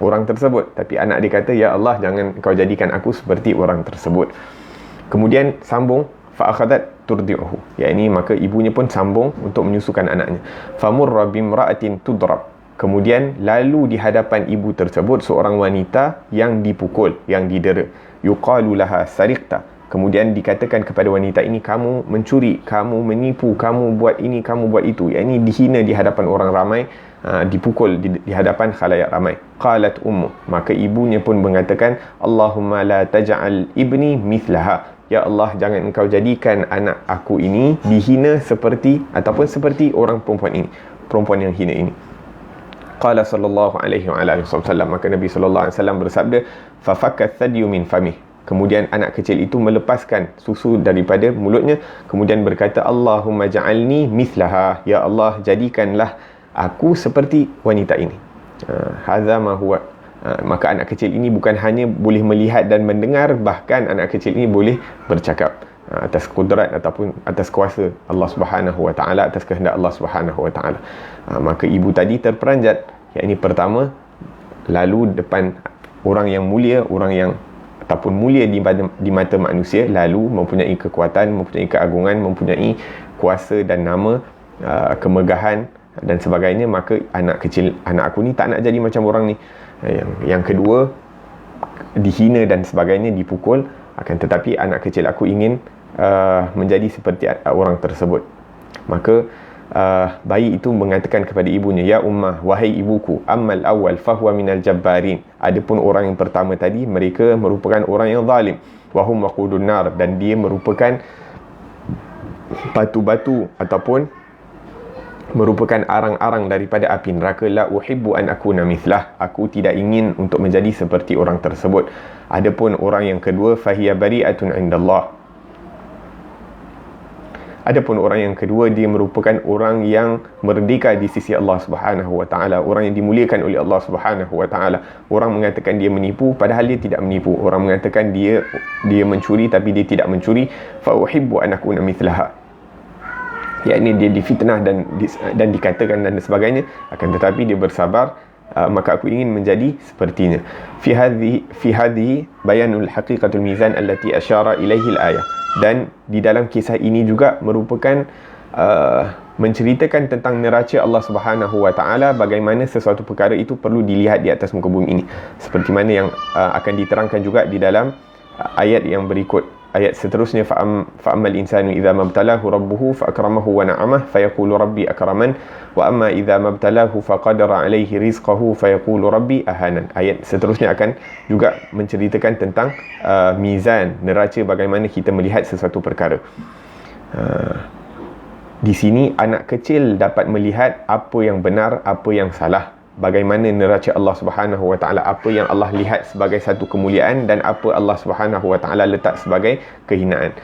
orang tersebut, tapi anak dia kata, ya Allah jangan engkau jadikan aku seperti orang tersebut. Kemudian sambung, fa akhadat turdi'uhu, ya, ini maka ibunya pun sambung untuk menyusukan anaknya. Famurra bimra'atin tudrab, kemudian lalu di hadapan ibu tersebut seorang wanita yang dipukul, yang didera. Yuqalu laha sariqta, kemudian dikatakan kepada wanita ini, kamu mencuri, kamu menipu, kamu buat ini, kamu buat itu. Ya, ini dihina di hadapan orang ramai, dipukul di hadapan khalayak ramai. Qalat ummu, maka ibunya pun mengatakan, Allahumma la taj'al ibni mithlaha, ya Allah jangan engkau jadikan anak aku ini dihina seperti ataupun seperti orang perempuan ini, perempuan yang hina ini. Qala sallallahu alaihi wasallam, maka Nabi sallallahu alaihi wasallam bersabda, fa fakkat thadyu min famih, kemudian anak kecil itu melepaskan susu daripada mulutnya, kemudian berkata, Allahumma ja'alni mithlaha, ya Allah jadikanlah aku seperti wanita ini. Hadza ma huwa, maka anak kecil ini bukan hanya boleh melihat dan mendengar, bahkan anak kecil ini boleh bercakap atas kudrat ataupun atas kuasa Allah Subhanahu wa taala, atas kehendak Allah Subhanahu wa taala. Maka ibu tadi terperanjat, yakni pertama lalu depan orang yang mulia, orang yang ataupun mulia di mata manusia, lalu mempunyai kekuatan, mempunyai keagungan, mempunyai kuasa dan nama, kemegahan dan sebagainya. Maka anak kecil, anak aku ni tak nak jadi macam orang ni. Yang kedua, dihina dan sebagainya, dipukul, akan tetapi anak kecil aku ingin menjadi seperti orang tersebut. Maka bayi itu mengatakan kepada ibunya, ya ummah, wahai ibuku, ammal awal fahuwa minal jabbarin, adapun orang yang pertama tadi, mereka merupakan orang yang zalim, wahum waqudun nar, dan dia merupakan batu-batu ataupun merupakan arang-arang daripada api neraka. La uhibbu an akuna mithlah, aku tidak ingin untuk menjadi seperti orang tersebut. Adapun orang yang kedua, fahiya bari'atun indallah, adapun orang yang kedua, dia merupakan orang yang merdeka di sisi Allah Subhanahu wa taala, orang yang dimuliakan oleh Allah Subhanahu wa taala. Orang mengatakan dia menipu padahal dia tidak menipu, orang mengatakan dia mencuri tapi dia tidak mencuri. Fa uhibbu an akuna mithlaha, yakni dia difitnah dan dikatakan dan sebagainya, akan tetapi dia bersabar, maka aku ingin menjadi sepertinya. Fi hadhihi bayanul haqiqatul mizan allati asyara ilaihi al-ayah, dan di dalam kisah ini juga merupakan menceritakan tentang neraca Allah Subhanahu wa taala, bagaimana sesuatu perkara itu perlu dilihat di atas muka bumi ini, seperti mana yang akan diterangkan juga di dalam ayat yang berikut. Ayat seterusnya, fa'ammal insanu idza mabtalahu rabbuhu fa'akramahu wa na'amah fayaqulu rabbi akraman wa amma idza mabtalahu faqadara alaihi rizqahu fayaqulu rabbi ahanan. Ayat seterusnya akan juga menceritakan tentang mizan, neraca, bagaimana kita melihat sesuatu perkara. Di sini anak kecil dapat melihat apa yang benar, apa yang salah, bagaimana neraca Allah Subhanahu wa taala, apa yang Allah lihat sebagai satu kemuliaan dan apa Allah Subhanahu wa taala letak sebagai kehinaan.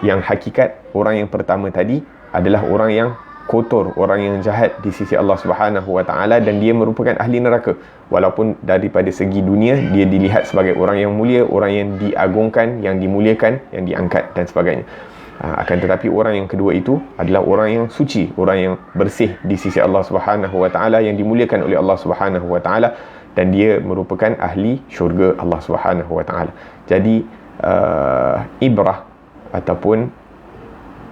Yang hakikat orang yang pertama tadi adalah orang yang kotor, orang yang jahat di sisi Allah Subhanahu wa taala, dan dia merupakan ahli neraka, walaupun daripada segi dunia dia dilihat sebagai orang yang mulia, orang yang diagungkan, yang dimuliakan, yang diangkat dan sebagainya. Akan tetapi orang yang kedua itu adalah orang yang suci, orang yang bersih di sisi Allah Subhanahu wa taala, yang dimuliakan oleh Allah Subhanahu wa taala, dan dia merupakan ahli syurga Allah Subhanahu wa taala. Jadi ibrah ataupun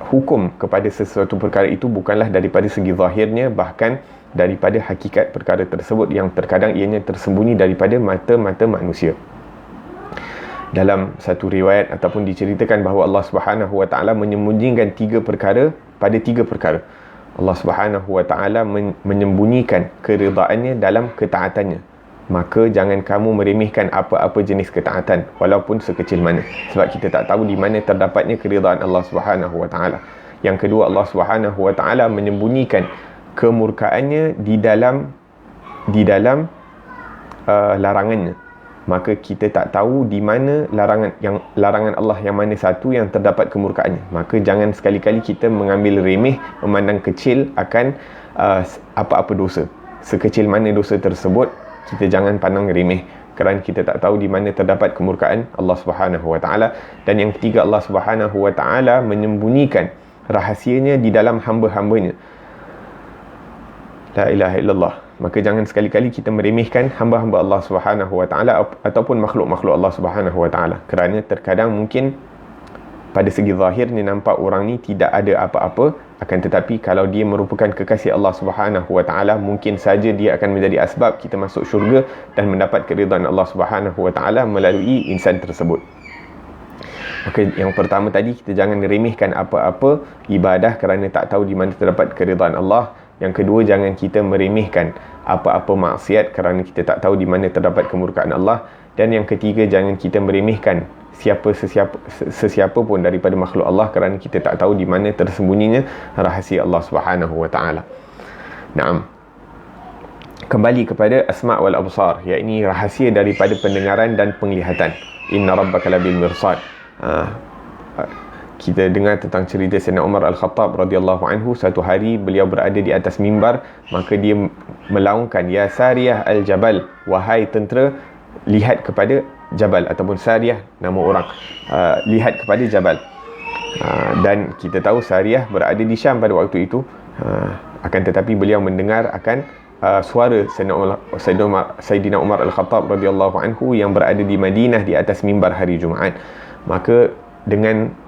hukum kepada sesuatu perkara itu bukanlah daripada segi zahirnya, bahkan daripada hakikat perkara tersebut yang terkadang ianya tersembunyi daripada mata-mata manusia. Dalam satu riwayat ataupun diceritakan bahawa Allah Subhanahu wa taala menyembunyikan 3 perkara pada 3 perkara. Allah Subhanahu wa taala menyembunyikan keridhaannya dalam ketaatannya, maka jangan kamu meremehkan apa-apa jenis ketaatan walaupun sekecil mana, sebab kita tak tahu di mana terdapatnya keridaan Allah Subhanahu wa taala. Yang kedua, Allah Subhanahu wa taala menyembunyikan kemurkaannya di dalam larangannya. Maka kita tak tahu di mana larangan Allah yang mana satu yang terdapat kemurkaannya. Maka jangan sekali-kali kita mengambil remeh, memandang kecil akan apa-apa dosa. Sekecil mana dosa tersebut, kita jangan pandang remeh, kerana kita tak tahu di mana terdapat kemurkaan Allah Subhanahu wa taala. Dan yang ketiga, Allah Subhanahu wa taala menyembunyikan rahasianya di dalam hamba-hambanya. La ilaha illallah. Maka jangan sekali-kali kita meremehkan hamba-hamba Allah Subhanahu wa taala ataupun makhluk-makhluk Allah Subhanahu wa taala, kerana terkadang mungkin pada segi zahirnya nampak orang ni tidak ada apa-apa, akan tetapi kalau dia merupakan kekasih Allah Subhanahu wa taala, mungkin saja dia akan menjadi asbab kita masuk syurga dan mendapat keridaan Allah Subhanahu wa taala melalui insan tersebut. Maka yang pertama tadi, kita jangan meremehkan apa-apa ibadah kerana tak tahu di mana terdapat keridaan Allah. Yang kedua, jangan kita meremehkan apa-apa maksiat kerana kita tak tahu di mana terdapat kemurkaan Allah. Dan yang ketiga, jangan kita meremehkan sesiapa pun daripada makhluk Allah kerana kita tak tahu di mana tersembunyinya rahsia Allah Subhanahu wa taala. Naam. Kembali kepada asma' wal absar, iaitu rahsia daripada pendengaran dan penglihatan. Inna rabbaka labil mirsad. Kita dengar tentang cerita Sayyidina Umar Al-Khattab radhiyallahu anhu. Satu hari beliau berada di atas mimbar, maka dia melaungkan, ya Sariyah al-Jabal, wahai tentera, lihat kepada Jabal, ataupun Sariyah nama orang, lihat kepada Jabal. Dan kita tahu Sariyah berada di Syam pada waktu itu, akan tetapi beliau mendengar akan suara Sayyidina Umar Al-Khattab radhiyallahu anhu yang berada di Madinah di atas mimbar hari Jumaat. Maka dengan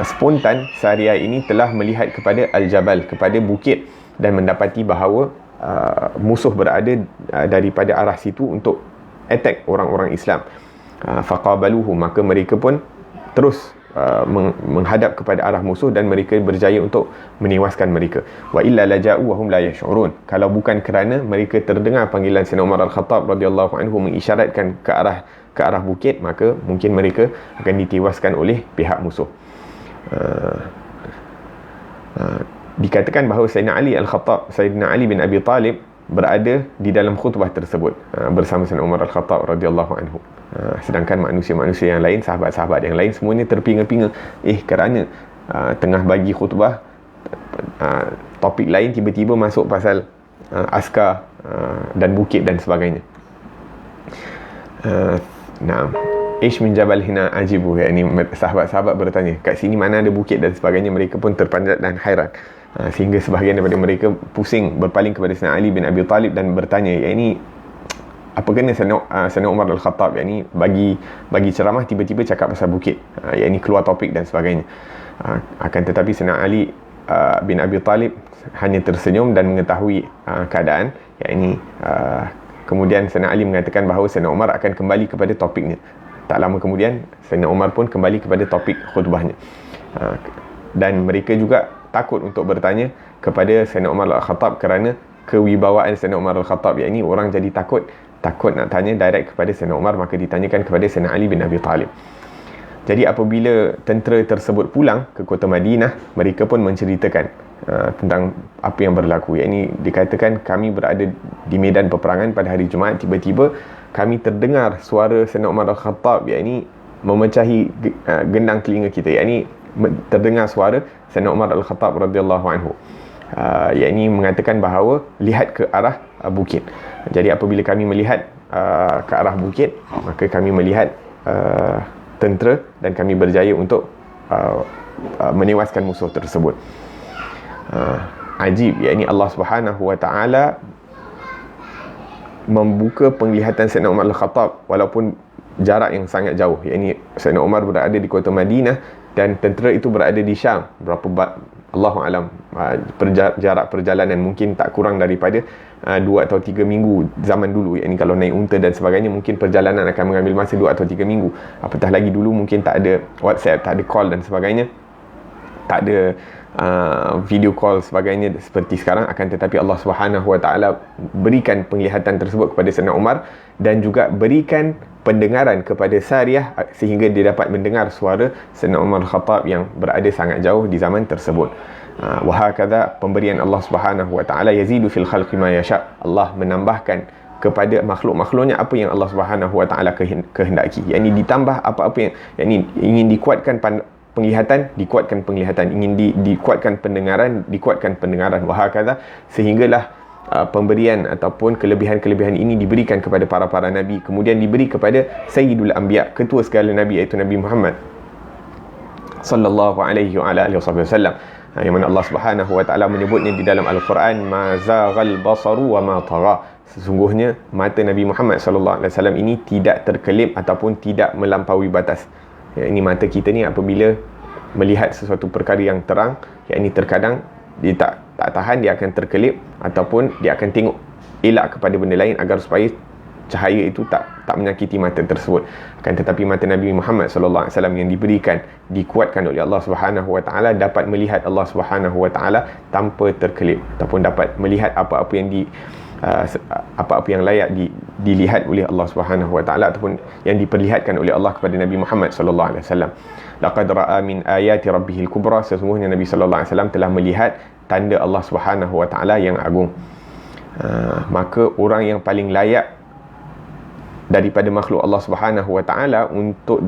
spontan Sariyah ini telah melihat kepada Al-Jabal, kepada bukit, dan mendapati bahawa musuh berada daripada arah situ untuk attack orang-orang Islam. Faqabaluhu, maka mereka pun terus menghadap kepada arah musuh dan mereka berjaya untuk menewaskan mereka. Wa illa laja'u wa hum la yash'urun. Kalau bukan kerana mereka terdengar panggilan Sayyidina Umar Al-Khattab radhiyallahu anhu mengisyaratkan ke arah bukit, maka mungkin mereka akan ditewaskan oleh pihak musuh. Dikatakan bahawa Sayyidina Ali bin Abi Talib berada di dalam khutbah tersebut bersama Sayyidina Umar Al-Khattab radhiyallahu anhu. Sedangkan manusia-manusia yang lain, sahabat-sahabat yang lain, semuanya terpinga-pinga. Kerana tengah bagi khutbah, topik lain tiba-tiba masuk pasal askar dan bukit dan sebagainya. Ish min jabal hina ajibu. Ini sahabat-sahabat bertanya, kat sini mana ada bukit dan sebagainya. Mereka pun terpanjat dan hairan, sehingga sebahagian daripada mereka pusing berpaling kepada Sayyidina Ali bin Abi Talib dan bertanya, ini apa kena Sayyidina Umar Al-Khattab ini bagi ceramah tiba-tiba cakap pasal bukit, ini keluar topik dan sebagainya. Akan tetapi Sayyidina Ali bin Abi Talib hanya tersenyum dan mengetahui keadaan. Kemudian Sayyidina Ali mengatakan bahawa Sayyidina Umar akan kembali kepada topiknya. Tak lama kemudian Sayyidina Umar pun kembali kepada topik khutbahnya. Dan mereka juga takut untuk bertanya kepada Sayyidina Umar Al-Khattab kerana kewibawaan Sayyidina Umar Al-Khattab, iaitu orang jadi takut nak tanya direct kepada Sayyidina Umar, maka ditanyakan kepada Sayyidina Ali bin Abi Talib. Jadi apabila tentera tersebut pulang ke kota Madinah, mereka pun menceritakan tentang apa yang berlaku. Iaitu dikatakan, kami berada di medan peperangan pada hari Jumaat, tiba-tiba kami terdengar suara Sayyidina Umar Al-Khattab, iaitu memecahi gendang telinga kita. Iaitu terdengar suara Sayyidina Umar Al-Khattab radhiyallahu anhu, iaitu mengatakan bahawa lihat ke arah bukit. Jadi apabila kami melihat ke arah bukit, maka kami melihat tentera dan kami berjaya untuk menewaskan musuh tersebut. Ajib, iaitu Allah Subhanahu wa taala membuka penglihatan Sayyidina Umar Al-Khattab walaupun jarak yang sangat jauh. Iaitu Sayyidina Umar berada di kota Madinah dan tentera itu berada di Syam. Allahu alam, jarak perjalanan mungkin tak kurang daripada 2 atau 3 minggu zaman dulu. Iaitu kalau naik unta dan sebagainya, mungkin perjalanan akan mengambil masa 2 atau 3 minggu. Apatah lagi dulu mungkin tak ada WhatsApp, tak ada call dan sebagainya, tak ada video call sebagainya seperti sekarang, akan tetapi Allah Subhanahu Wa Taala berikan penglihatan tersebut kepada Sayyidina Umar dan juga berikan pendengaran kepada Sariyah sehingga dia dapat mendengar suara Sayyidina Umar Khattab yang berada sangat jauh di zaman tersebut. Wa hakadha, pemberian Allah Subhanahu Wa Taala, yazidu fil khalqi ma yasha. Allah menambahkan kepada makhluk-makhluknya apa yang Allah Subhanahu Wa Taala kehendaki. Yakni ditambah apa-apa yang ingin dikuatkan penglihatan, dikuatkan penglihatan, ingin dikuatkan pendengaran, dikuatkan pendengaran. Wahakadha, sehinggalah pemberian ataupun kelebihan-kelebihan ini diberikan kepada para nabi, kemudian diberi kepada Sayyidul Anbiya, ketua segala nabi, iaitu Nabi Muhammad sallallahu alaihi wa alihi wasallam, yang mana Allah Subhanahu Wa Taala menyebutnya di dalam Al-Quran, ma zaghal basaru wa ma tagha. Sesungguhnya mata Nabi Muhammad sallallahu alaihi wasallam ini tidak terkelip ataupun tidak melampaui batas. Ini mata kita ni apabila melihat sesuatu perkara yang terang, yakni terkadang dia tak tahan, dia akan terkelip ataupun dia akan tengok elak kepada benda lain agar supaya cahaya itu tak menyakiti mata tersebut. Akan tetapi mata Nabi Muhammad sallallahu alaihi wasallam yang dikuatkan oleh Allah Subhanahu Wa Taala dapat melihat Allah Subhanahu Wa Taala tanpa terkelip ataupun dapat melihat apa-apa yang layak dilihat oleh Allah Subhanahu Wa Taala ataupun yang diperlihatkan oleh Allah kepada Nabi Muhammad sallallahu alaihi wasallam. Laqad ra'a min ayati rabbihil kubra, sesungguhnya Nabi sallallahu alaihi wasallam telah melihat tanda Allah Subhanahu Wa Taala yang agung. Maka orang yang paling layak daripada makhluk Allah Subhanahu Wa Taala untuk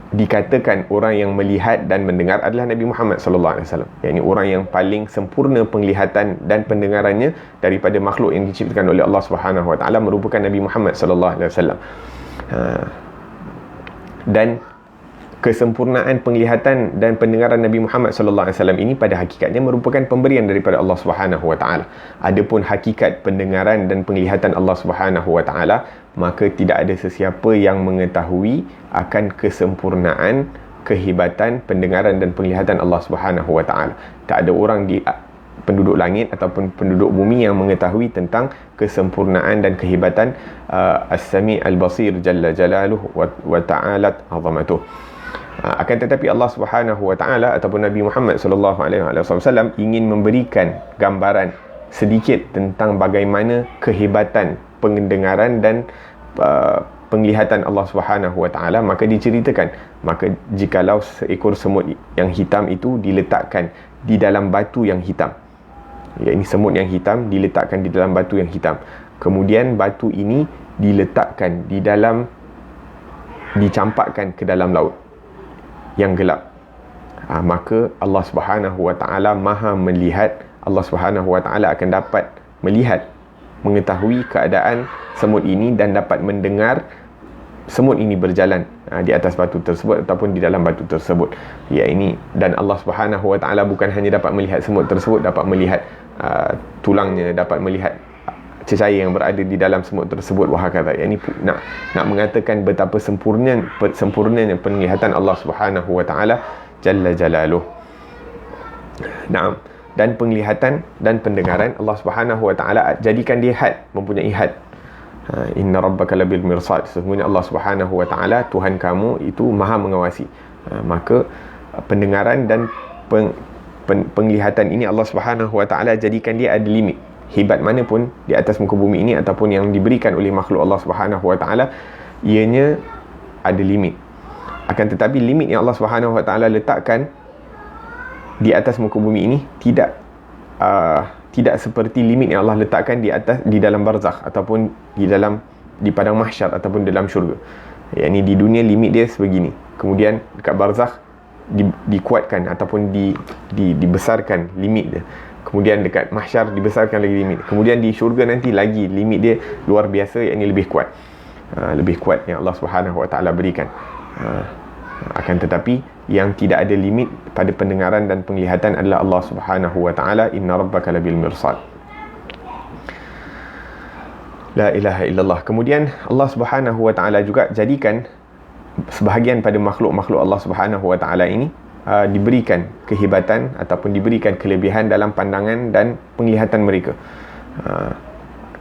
dikatakan orang yang melihat dan mendengar adalah Nabi Muhammad sallallahu alaihi wasallam. Yakni orang yang paling sempurna penglihatan dan pendengarannya daripada makhluk yang diciptakan oleh Allah Subhanahu Wa Taala merupakan Nabi Muhammad sallallahu alaihi wasallam. Dan kesempurnaan penglihatan dan pendengaran Nabi Muhammad sallallahu alaihi wasallam ini pada hakikatnya merupakan pemberian daripada Allah Subhanahu Wa Taala. Adapun hakikat pendengaran dan penglihatan Allah Subhanahu Wa Taala, maka tidak ada sesiapa yang mengetahui akan kesempurnaan, kehebatan pendengaran dan penglihatan Allah Subhanahu Wa Taala. Tak ada orang di penduduk langit ataupun penduduk bumi yang mengetahui tentang kesempurnaan dan kehebatan As-Sami' Al-Basir Jalla Jalaluhu wa Ta'alat 'azamatuh. Akan tetapi Allah Subhanahu Wa Taala ataupun Nabi Muhammad sallallahu alaihi wasallam ingin memberikan gambaran sedikit tentang bagaimana kehebatan pendengaran dan penglihatan Allah Subhanahu Wa Taala, maka diceritakan, maka jikalau seekor semut yang hitam itu diletakkan di dalam batu yang hitam, yakni semut yang hitam diletakkan di dalam batu yang hitam, kemudian batu ini diletakkan dicampakkan ke dalam laut yang gelap, maka Allah Subhanahu Wa Taala Maha melihat. Allah Subhanahu Wa Taala akan dapat melihat, mengetahui keadaan semut ini dan dapat mendengar semut ini berjalan di atas batu tersebut ataupun di dalam batu tersebut. Dan Allah Subhanahu Wa Taala bukan hanya dapat melihat semut tersebut, dapat melihat tulangnya, dapat melihat cecair yang berada di dalam semut tersebut. Wahakala, ini nak mengatakan betapa sempurnanya penglihatan Allah Subhanahu Wa Taala Jalla Jalaluh. Naam. Dan penglihatan dan pendengaran Allah Subhanahu Wa Taala jadikan dia had, mempunyai had. Inna rabbaka labil mirsad, sesungguhnya Allah Subhanahu Wa Taala Tuhan kamu itu Maha mengawasi. Maka pendengaran dan penglihatan ini Allah Subhanahu Wa Taala jadikan dia ada limit. Hebat mana pun di atas muka bumi ini ataupun yang diberikan oleh makhluk Allah Subhanahu Wa Taala, ianya ada limit. Akan tetapi limit yang Allah Subhanahu Wa Taala letakkan di atas muka bumi ini tidak seperti limit yang Allah letakkan di dalam barzakh ataupun di padang mahsyar ataupun dalam syurga. Yakni di dunia limit dia sebegini, kemudian dekat barzakh dikuatkan ataupun dibesarkan limit dia, kemudian dekat mahsyar dibesarkan lagi limit, kemudian di syurga nanti lagi limit dia luar biasa, yakni lebih kuat yang Allah Subhanahu Wa Taala berikan. Akan tetapi yang tidak ada limit pada pendengaran dan penglihatan adalah Allah Subhanahu Wa Taala. Inna rabbaka labil mirsad. La ilaha illallah. Kemudian Allah Subhanahu Wa Taala juga jadikan sebahagian pada makhluk-makhluk Allah Subhanahu Wa Taala ini diberikan kehebatan ataupun diberikan kelebihan dalam pandangan dan penglihatan mereka.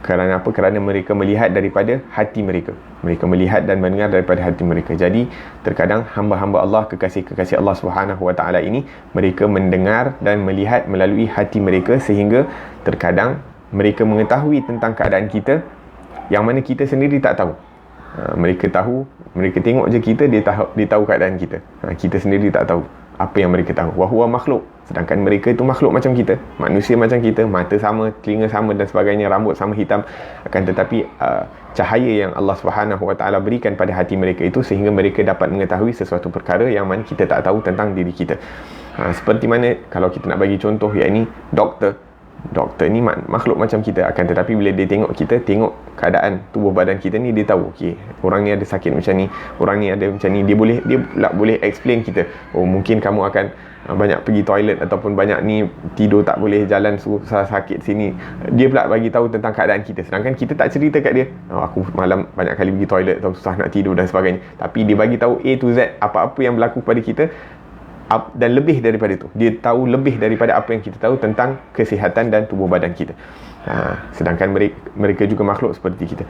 Kerana apa? Kerana mereka melihat daripada hati mereka. Mereka melihat dan mendengar daripada hati mereka. Jadi terkadang hamba-hamba Allah, kekasih-kekasih Allah Subhanahu Wa Taala ini, mereka mendengar dan melihat melalui hati mereka, sehingga terkadang mereka mengetahui tentang keadaan kita yang mana kita sendiri tak tahu. Mereka tahu, mereka tengok je kita, dia tahu keadaan kita. Kita sendiri tak tahu apa yang mereka tahu. Wa huwa makhluk. Sedangkan mereka itu makhluk macam kita, manusia macam kita, mata sama, telinga sama dan sebagainya, rambut sama hitam. Akan tetapi cahaya yang Allah Subhanahu Wa Taala berikan pada hati mereka itu, sehingga mereka dapat mengetahui sesuatu perkara yang mana kita tak tahu tentang diri kita. Seperti mana kalau kita nak bagi contoh, yakni doktor ni makhluk macam kita, akan tetapi bila dia tengok kita, tengok keadaan tubuh badan kita ni, dia tahu okey, orang ni ada sakit macam ni, orang ni ada macam ni, dia pula boleh explain kita, oh mungkin kamu akan banyak pergi toilet, ataupun banyak ni tidur tak boleh jalan, susah sakit sini. Dia pula bagi tahu tentang keadaan kita, sedangkan kita tak cerita kat dia, aku malam banyak kali pergi toilet atau susah nak tidur dan sebagainya. Tapi dia bagi tahu A to Z, apa-apa yang berlaku pada kita, dan lebih daripada itu, dia tahu lebih daripada apa yang kita tahu tentang kesihatan dan tubuh badan kita. Sedangkan mereka juga makhluk seperti kita.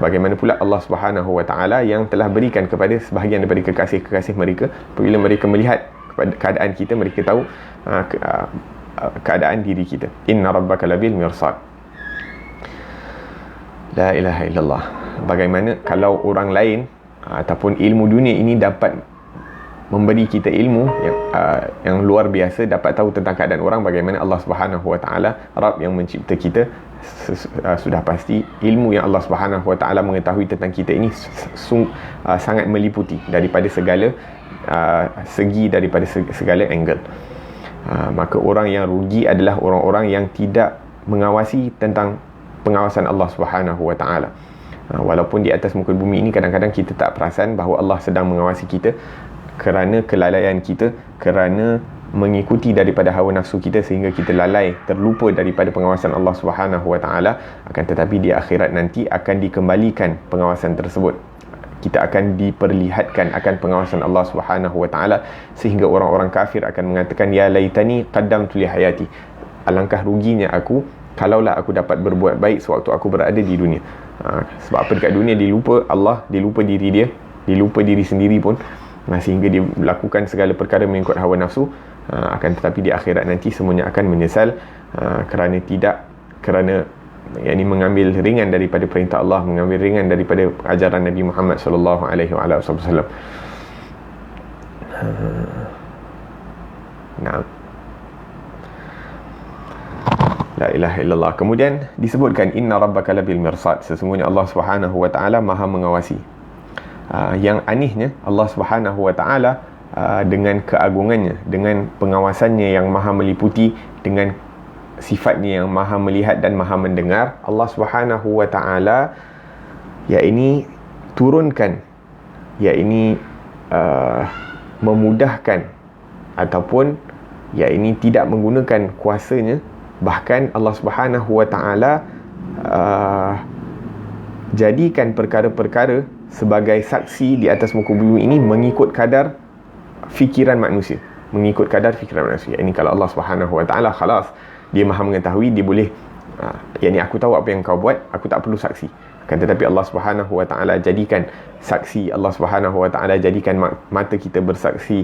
Bagaimana pula Allah Subhanahu Wa Taala yang telah berikan kepada sebahagian daripada kekasih-kekasih mereka, apabila mereka melihat kepada keadaan kita, mereka tahu keadaan diri kita. Inna rabbaka labil mirsad. La ilaha illallah. Bagaimana kalau orang lain ataupun ilmu dunia ini dapat memberi kita ilmu yang luar biasa, dapat tahu tentang keadaan orang, bagaimana Allah Subhanahu Wa Taala, Rabb yang mencipta kita, sudah pasti ilmu yang Allah Subhanahu Wa Taala mengetahui tentang kita ini sangat meliputi daripada segala segi, daripada segala angle. Maka orang yang rugi adalah orang-orang yang tidak mengawasi tentang pengawasan Allah Subhanahu Wa Taala. Walaupun di atas muka bumi ini kadang-kadang kita tak perasan bahawa Allah sedang mengawasi kita, kerana kelalaian kita, kerana mengikuti daripada hawa nafsu kita, sehingga kita lalai, terlupa daripada pengawasan Allah Subhanahu Wa Taala. Akan tetapi di akhirat nanti akan dikembalikan pengawasan tersebut. Kita akan diperlihatkan akan pengawasan Allah Subhanahu Wa Taala, sehingga orang-orang kafir akan mengatakan, ya laitani qaddamtu li hayati, alangkah ruginya aku kalaulah aku dapat berbuat baik sewaktu aku berada di dunia. Sebab apa? Dekat dunia dia lupa Allah, dia lupa diri dia, dia lupa diri sendiri pun, sehingga dia melakukan segala perkara mengikut hawa nafsu. Akan tetapi di akhirat nanti semuanya akan menyesal, kerana yakni mengambil ringan daripada perintah Allah, mengambil ringan daripada ajaran Nabi Muhammad sallallahu alaihi wasallam. Nah, la ilaha illallah. Kemudian disebutkan inna rabbaka labil mirsad, sesungguhnya Allah Subhanahu Wa Taala maha mengawasi. Yang anehnya, Allah Subhanahu Wa Taala dengan keagungannya, dengan pengawasannya yang maha meliputi, dengan sifatnya yang maha melihat dan maha mendengar, Allah Subhanahu Wa Taala turunkan, memudahkan ataupun tidak menggunakan kuasanya. Bahkan Allah Subhanahu Wa Taala jadikan perkara-perkara sebagai saksi di atas muka bumi ini mengikut kadar fikiran manusia, Ini kalau Allah Subhanahu Wa Taala khalas, dia maha mengetahui, dia boleh aku tahu apa yang kau buat, aku tak perlu saksi. Kan tetapi Allah Subhanahu Wa Taala jadikan saksi, Allah Subhanahu Wa Taala jadikan mata kita bersaksi,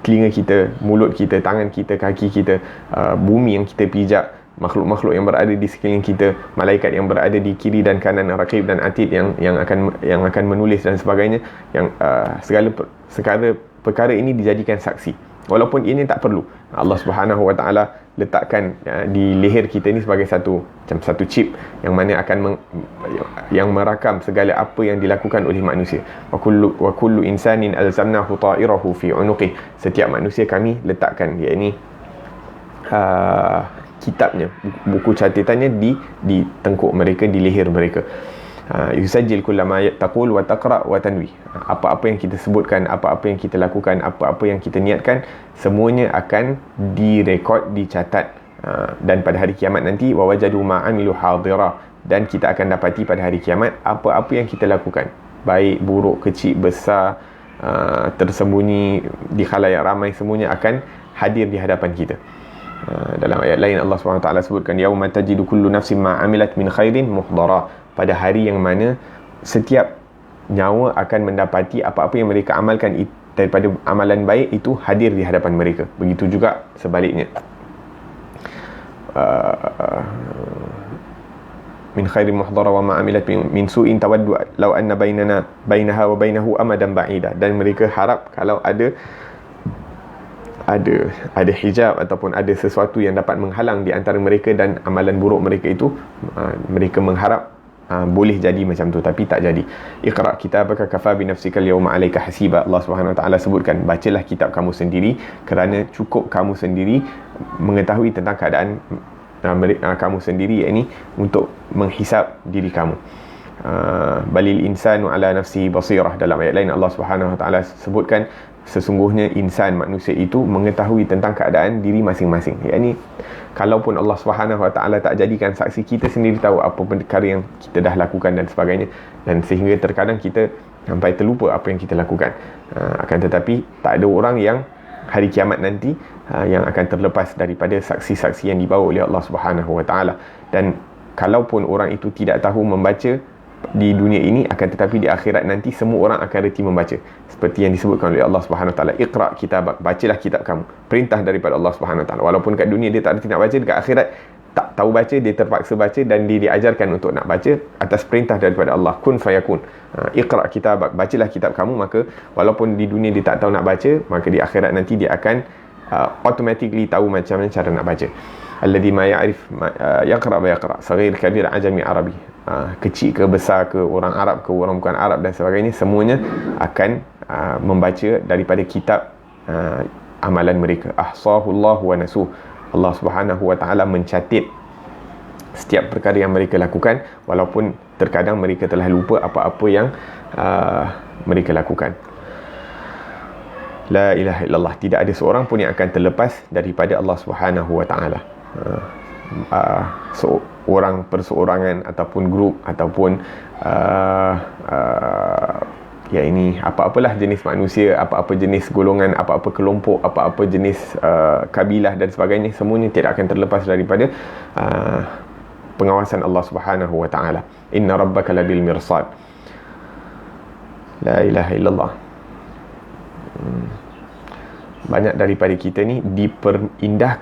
telinga kita, mulut kita, tangan kita, kaki kita, bumi yang kita pijak, makhluk-makhluk yang berada di sekeliling kita, malaikat yang berada di kiri dan kanan, raqib dan atid yang akan menulis dan sebagainya, yang segala perkara ini dijadikan saksi, walaupun ini tak perlu. Allah Subhanahu Wa Taala letakkan di leher kita ni sebagai satu chip yang mana akan yang merakam segala apa yang dilakukan oleh manusia. Wa kullu insanin alzamnahu ta'irahu fi 'unuqih. Setiap manusia kami letakkan kitabnya, buku catatannya di tengkuk mereka, di leher mereka. Yusajjil kullama taqul wa taqra wa tanwi. Apa-apa yang kita sebutkan, apa-apa yang kita lakukan, apa-apa yang kita niatkan, semuanya akan direkod, dicatat. Dan pada hari kiamat nanti, wa wajadu ma amilu hadira, dan kita akan dapati pada hari kiamat apa-apa yang kita lakukan, baik, buruk, kecil, besar, tersembunyi di khalayak ramai, semuanya akan hadir di hadapan kita. Dalam ayat lain Allah SWT sebutkan, yauma tajidu kullu nafsin ma amilat min khairin muhdara, pada hari yang mana setiap nyawa akan mendapati apa-apa yang mereka amalkan daripada amalan baik itu hadir di hadapan mereka. Begitu juga sebaliknya, min khairin muhdara wa ma amilat min su'in tawaddu law anna bainaha wa bainahu amadan ba'ida, dan mereka harap kalau ada hijab ataupun ada sesuatu yang dapat menghalang di antara mereka dan amalan buruk mereka itu, mereka mengharap boleh jadi macam tu, tapi tak jadi. Iqra kitabaka kafa bi nafsika al-yawma 'alayka hasiba. Allah Subhanahu Wa Taala sebutkan, bacalah kitab kamu sendiri, kerana cukup kamu sendiri mengetahui tentang keadaan kamu sendiri, yakni untuk menghisap diri kamu. Balil insanu ala nafsihi basirah. Dalam ayat lain Allah Subhanahu Wa Taala sebutkan, sesungguhnya insan, manusia itu mengetahui tentang keadaan diri masing-masing. Yakni kalaupun Allah Subhanahu Wa Taala tak jadikan saksi, kita sendiri tahu apa perkara yang kita dah lakukan dan sebagainya, dan sehingga terkadang kita sampai terlupa apa yang kita lakukan. Akan tetapi tak ada orang yang hari kiamat nanti yang akan terlepas daripada saksi-saksi yang dibawa oleh Allah Subhanahu Wa Taala. Dan kalaupun orang itu tidak tahu membaca di dunia ini, akan tetapi di akhirat nanti semua orang akan reti membaca, seperti yang disebutkan oleh Allah Subhanahu Wa Taala, iqra kitabak, bacalah kitab kamu. Perintah daripada Allah Subhanahu Wa Taala. Walaupun kat dunia dia tak reti nak baca, dekat akhirat tak tahu baca, dia terpaksa baca dan dia diajarkan untuk nak baca atas perintah daripada Allah, kun fayakun. Iqra kitabak, bacalah kitab kamu. Maka walaupun di dunia dia tak tahu nak baca, maka di akhirat nanti dia akan automatically tahu macam mana cara nak baca. Alladhi ma ya'rif yaqra wa yaqra, saghir kabir ajami arabi, kecil ke besar ke, orang Arab ke orang bukan Arab dan sebagainya, semuanya akan membaca daripada kitab amalan mereka. Ahsahullah wa nasuh. Allah Subhanahu Wa Taala mencatat setiap perkara yang mereka lakukan, walaupun terkadang mereka telah lupa apa-apa yang mereka lakukan. La ilaha illallah, tidak ada seorang pun yang akan terlepas daripada Allah Subhanahu Wa Taala. Seorang perseorangan ataupun grup ataupun ya ini apa-apalah jenis manusia, apa-apa jenis golongan, apa-apa kelompok, apa-apa jenis kabilah dan sebagainya, semuanya tidak akan terlepas daripada pengawasan Allah Subhanahu Wa Taala. Inna rabbaka labil mirsad. La ilaha illallah. Banyak daripada kita ni diperindah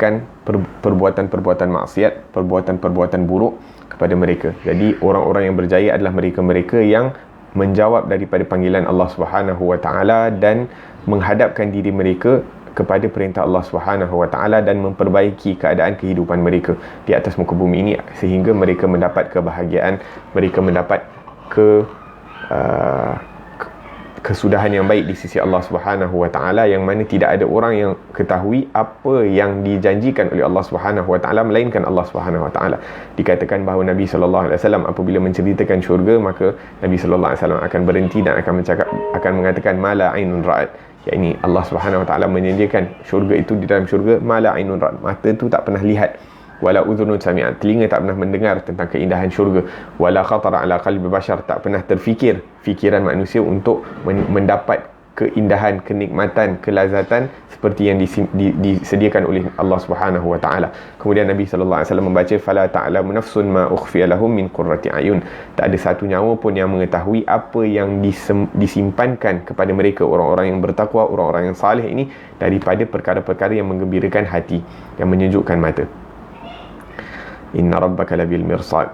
perbuatan-perbuatan maksiat, perbuatan-perbuatan buruk kepada mereka. Jadi orang-orang yang berjaya adalah mereka-mereka yang menjawab daripada panggilan Allah Subhanahu Wa Taala dan menghadapkan diri mereka kepada perintah Allah Subhanahu Wa Taala dan memperbaiki keadaan kehidupan mereka di atas muka bumi ini, sehingga mereka mendapat kebahagiaan, mereka mendapat kesudahan yang baik di sisi Allah Subhanahu Wa Taala, yang mana tidak ada orang yang ketahui apa yang dijanjikan oleh Allah Subhanahu Wa Taala melainkan Allah Subhanahu Wa Taala. Dikatakan bahawa Nabi sallallahu alaihi wasallam apabila menceritakan syurga, maka Nabi sallallahu alaihi wasallam akan berhenti dan akan mengatakan mala ainun ra'at, yakni Allah Subhanahu Wa Taala menyediakan syurga itu, di dalam syurga mala ainun ra'at, mata tu tak pernah lihat, wala udhunun sami'at, telinga tak pernah mendengar tentang keindahan syurga, wala khatara ala qalbi bashar, tak pernah terfikir fikiran manusia untuk mendapat keindahan, kenikmatan, kelazatan seperti yang disediakan oleh Allah Subhanahu Wa Taala. Kemudian Nabi sallallahu alaihi wasallam membaca fala ta'lamu nafsun ma ukhfiya lahum min qurrati ayun, tak ada satu nyawa pun yang mengetahui apa yang disimpankan kepada mereka orang-orang yang bertakwa, orang-orang yang saleh ini, daripada perkara-perkara yang menggembirakan hati, yang menyejukkan mata. Inna rabbaka labil mirsad.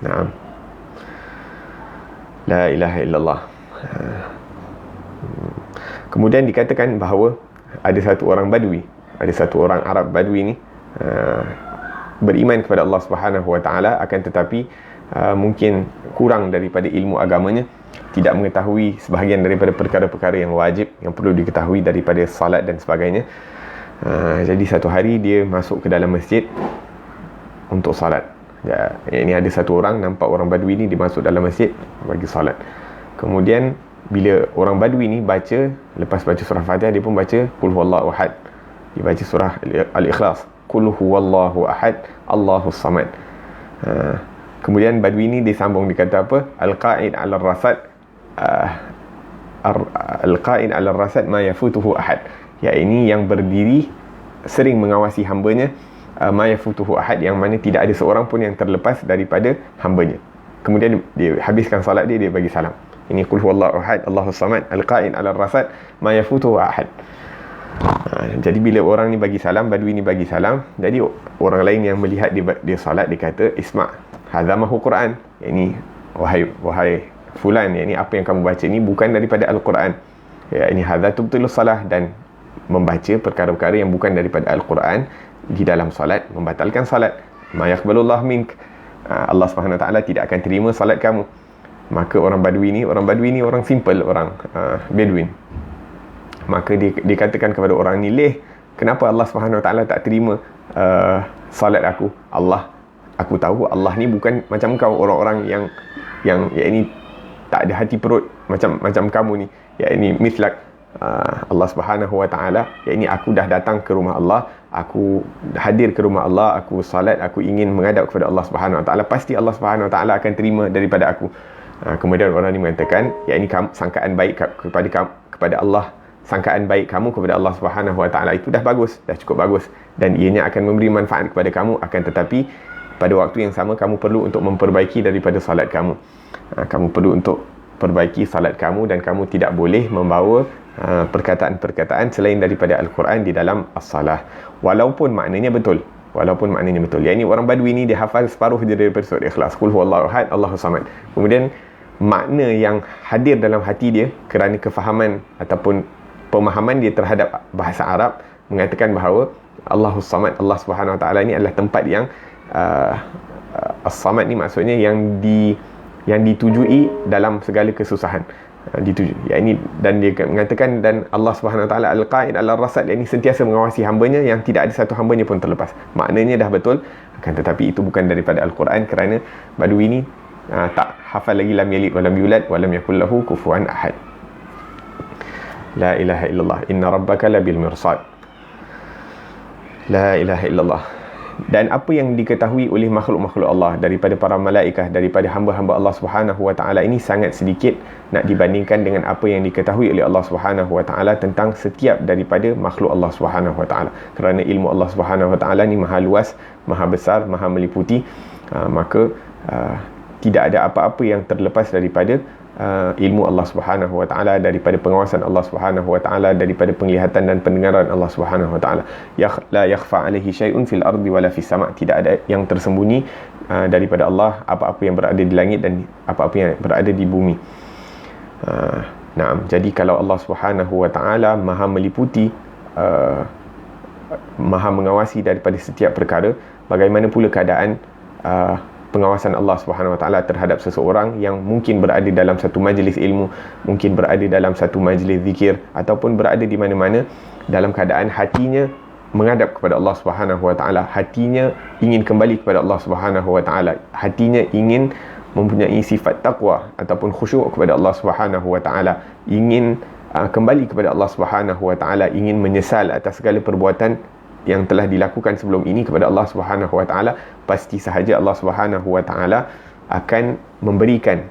Naam. La ilaha illallah. Kemudian dikatakan bahawa ada satu orang Badui, ada satu orang Arab Badui ni beriman kepada Allah Subhanahu Wa Taala, akan tetapi mungkin kurang daripada ilmu agamanya, tidak mengetahui sebahagian daripada perkara-perkara yang wajib yang perlu diketahui daripada salat dan sebagainya. Jadi satu hari dia masuk ke dalam masjid untuk salat. Ini ada satu orang nampak orang Badui ni, dia masuk dalam masjid bagi salat. Kemudian bila orang Badui ni baca, lepas baca surah Fatihah, dia pun baca qul huwallahu ahad, dia baca surah Al-Ikhlas, qul huwallahu ahad Allahus samad. Kemudian Badui ni dia sambung, dia kata apa, al-qa'id 'ala ar-rasad al-qa'id 'ala ar-rasad ma yafutuhu ahad, ya ini yang berdiri sering mengawasi hambanya, ma yafutuhu ahad, yang mana tidak ada seorang pun yang terlepas daripada hambanya. Kemudian dia habiskan salat dia bagi salam. Ini qul huwallahu ahad, Allahus samad, al-qa'id 'ala ar-rasad, ma yafutuhu ahad. Jadi bila orang ni bagi salam, badui ni bagi salam, jadi orang lain yang melihat dia salat, dia kata isma' hadza mahu Quran. Ini wahai fulan, ini apa yang kamu baca ni bukan daripada Al-Quran. Ya, ini hadza tubtilus salah, dan membaca perkara-perkara yang bukan daripada Al-Quran di dalam salat membatalkan salat. Ma yaqbalullah mink, Allah Subhanahu Wa Taala tidak akan terima salat kamu. Maka orang badui ni orang simple, orang Bedouin. Maka dia katakan kepada orang ni, leh, kenapa Allah Subhanahu Wa Taala tak terima salat aku? Aku tahu Allah ni bukan macam kau, orang-orang yang ini tak ada hati perut macam kamu ni. Ya, ini mislak Allah Subhanahu Wa Taala. Ya, ini aku dah datang ke rumah Allah, aku hadir ke rumah Allah, aku salat, aku ingin menghadap kepada Allah Subhanahu Wa Taala, pasti Allah Subhanahu Wa Taala akan terima daripada aku. Kemudian orang ni mengatakan, ya, ini sangkaan baik kepada Allah, sangkaan baik kamu kepada Allah Subhanahu Wa Taala itu dah bagus, dah cukup bagus, dan ianya akan memberi manfaat kepada kamu. Akan tetapi pada waktu yang sama kamu perlu untuk memperbaiki daripada salat kamu. Kamu perlu untuk perbaiki salat kamu, dan kamu tidak boleh membawa perkataan-perkataan selain daripada Al-Quran di dalam as-salah, walaupun maknanya betul. Ya, ini orang badui ni dia hafal separuh je daripada surah Ikhlas, qul huwallahu ahad, Allahus samad. Kemudian makna yang hadir dalam hati dia kerana kefahaman ataupun pemahaman dia terhadap bahasa Arab mengatakan bahawa Allahus samad, Allah Subhanahu Wa Taala ini adalah tempat yang as-samad ni maksudnya yang ditujui dalam segala kesusahan. Ya, ini, dan dia mengatakan, dan Allah Subhanahu Wa Taala al-qa'id 'ala ar-rasad, yang ini sentiasa mengawasi hambanya, yang tidak ada satu hambanya pun terlepas. Maknanya dah betul, akan tetapi itu bukan daripada Al-Quran, kerana badui ini tak hafal lagi lam yalid wa lam yulad wa lam yakul lahu kufuwan ahad. La ilaha illallah, inna rabbaka labil mirsad. La ilaha illallah. Dan apa yang diketahui oleh makhluk-makhluk Allah daripada para malaikah, daripada hamba-hamba Allah Subhanahu Wa Taala ini sangat sedikit nak dibandingkan dengan apa yang diketahui oleh Allah Subhanahu Wa Taala tentang setiap daripada makhluk Allah Subhanahu Wa Taala. Kerana ilmu Allah Subhanahu Wa Taala ni maha luas, maha besar, maha meliputi, maka tidak ada apa-apa yang terlepas daripada ilmu Allah Subhanahu Wa Taala, daripada pengawasan Allah Subhanahu Wa Taala, daripada penglihatan dan pendengaran Allah Subhanahu Wa Taala. La yakhfa alaihi syai'un fil ardi wala fis sama', tidak ada yang tersembunyi daripada Allah, apa-apa yang berada di langit dan apa-apa yang berada di bumi. Jadi kalau Allah Subhanahu Wa Taala maha meliputi, maha mengawasi daripada setiap perkara, bagaimana pula keadaan pengawasan Allah Subhanahu Wa Taala terhadap seseorang yang mungkin berada dalam satu majlis ilmu, mungkin berada dalam satu majlis zikir, ataupun berada di mana-mana dalam keadaan hatinya menghadap kepada Allah Subhanahu Wa Taala, hatinya ingin kembali kepada Allah Subhanahu Wa Taala, hatinya ingin mempunyai sifat taqwa ataupun khusyuk kepada Allah Subhanahu Wa Taala, ingin kembali kepada Allah Subhanahu Wa Taala, ingin menyesal atas segala perbuatan yang telah dilakukan sebelum ini kepada Allah Subhanahu Wa Taala, pasti sahaja Allah Subhanahu Wa Taala akan memberikan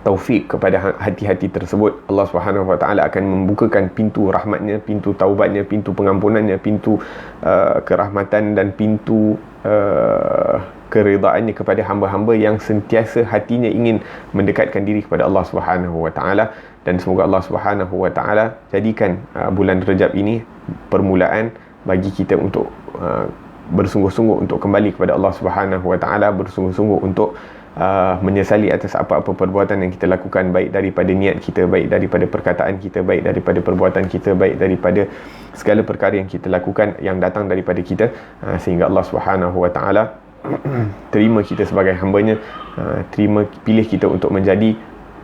taufik kepada hati-hati tersebut. Allah Subhanahu Wa Taala akan membukakan pintu rahmatnya, pintu taubatnya, pintu pengampunannya, pintu kerahmatan dan pintu keredaannya kepada hamba-hamba yang sentiasa hatinya ingin mendekatkan diri kepada Allah Subhanahu Wa Taala. Dan semoga Allah Subhanahu Wa Taala jadikan bulan Rajab ini permulaan bagi kita untuk bersungguh-sungguh untuk kembali kepada Allah Subhanahu Wa Taala, bersungguh-sungguh untuk menyesali atas apa-apa perbuatan yang kita lakukan, baik daripada niat kita, baik daripada perkataan kita, baik daripada perbuatan kita, baik daripada segala perkara yang kita lakukan yang datang daripada kita, sehingga Allah Subhanahu Wa Taala terima kita sebagai hamba-Nya, pilih kita untuk menjadi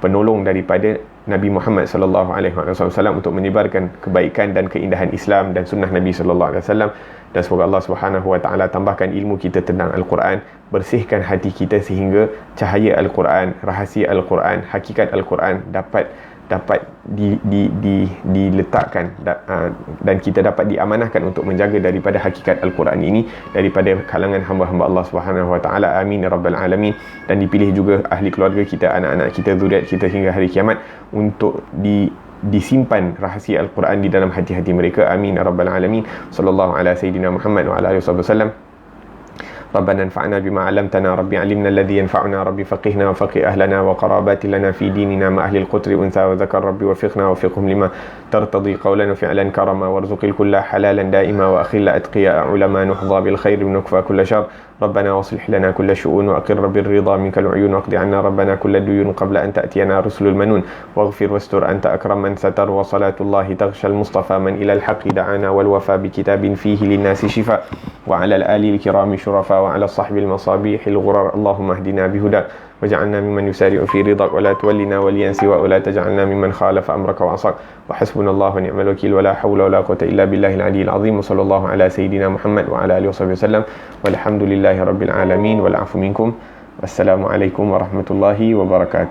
penolong daripada Nabi Muhammad sallallahu alaihi wasallam untuk menyebarkan kebaikan dan keindahan Islam dan sunnah Nabi sallallahu alaihi wasallam. Dan semoga Allah Subhanahu Wa Taala tambahkan ilmu kita tentang Al-Quran, bersihkan hati kita sehingga cahaya Al-Quran, rahsia Al-Quran, hakikat Al-Quran dapat diletakkan dan kita dapat diamanahkan untuk menjaga daripada hakikat Al-Quran ini daripada kalangan hamba-hamba Allah Subhanahu Wa Taala. Amin ya rabbal alamin. Dan dipilih juga ahli keluarga kita, anak-anak kita, zuriat kita hingga hari kiamat untuk disimpan rahsia Al-Quran di dalam hati-hati mereka. Amin ya rabbal alamin. Sallallahu ala sayyidina Muhammad wa ala alihi wasallam. ربنا انفعنا بما علمتنا ربي علمنا الذي ينفعنا ربي فقهنا وفقه أهلنا وقرابات لنا في ديننا مع أهل القتر أنثى وذكر ربي وفقنا وفقهم لما ترتضي قولا وفعلا كرما وارزق الكل حلالا دائما وأخل أتقياء علماء نحظى بالخير ونكفى كل شر ربنا واصلح لنا كل شؤون وأقر بالرضا منك العيون واقض عنا ربنا كل الديون قبل أن تأتينا رسل المنون واغفر واستر أنت أكرم من ستر وصلاة الله تغشى المصطفى من إلى الحق دعانا والوفى بكتاب فيه للناس شفاء وعلى الآل الكرام شرفاء وعلى الصحب المصابيح الغرر اللهم اهدنا بهدى وجعلنا ممن يسارع في رضاك ولا تولنا وليا سواء ولا تجعلنا ممن خالف أمرك وعصاك وحسبنا الله ونعم الوكيل ولا حول ولا قوة إلا بالله العلي العظيم وصلى الله على سيدنا محمد وعلى آله وصحبه وسلم والحمد لله رب العالمين والعفو منكم والسلام عليكم ورحمة الله وبركاته.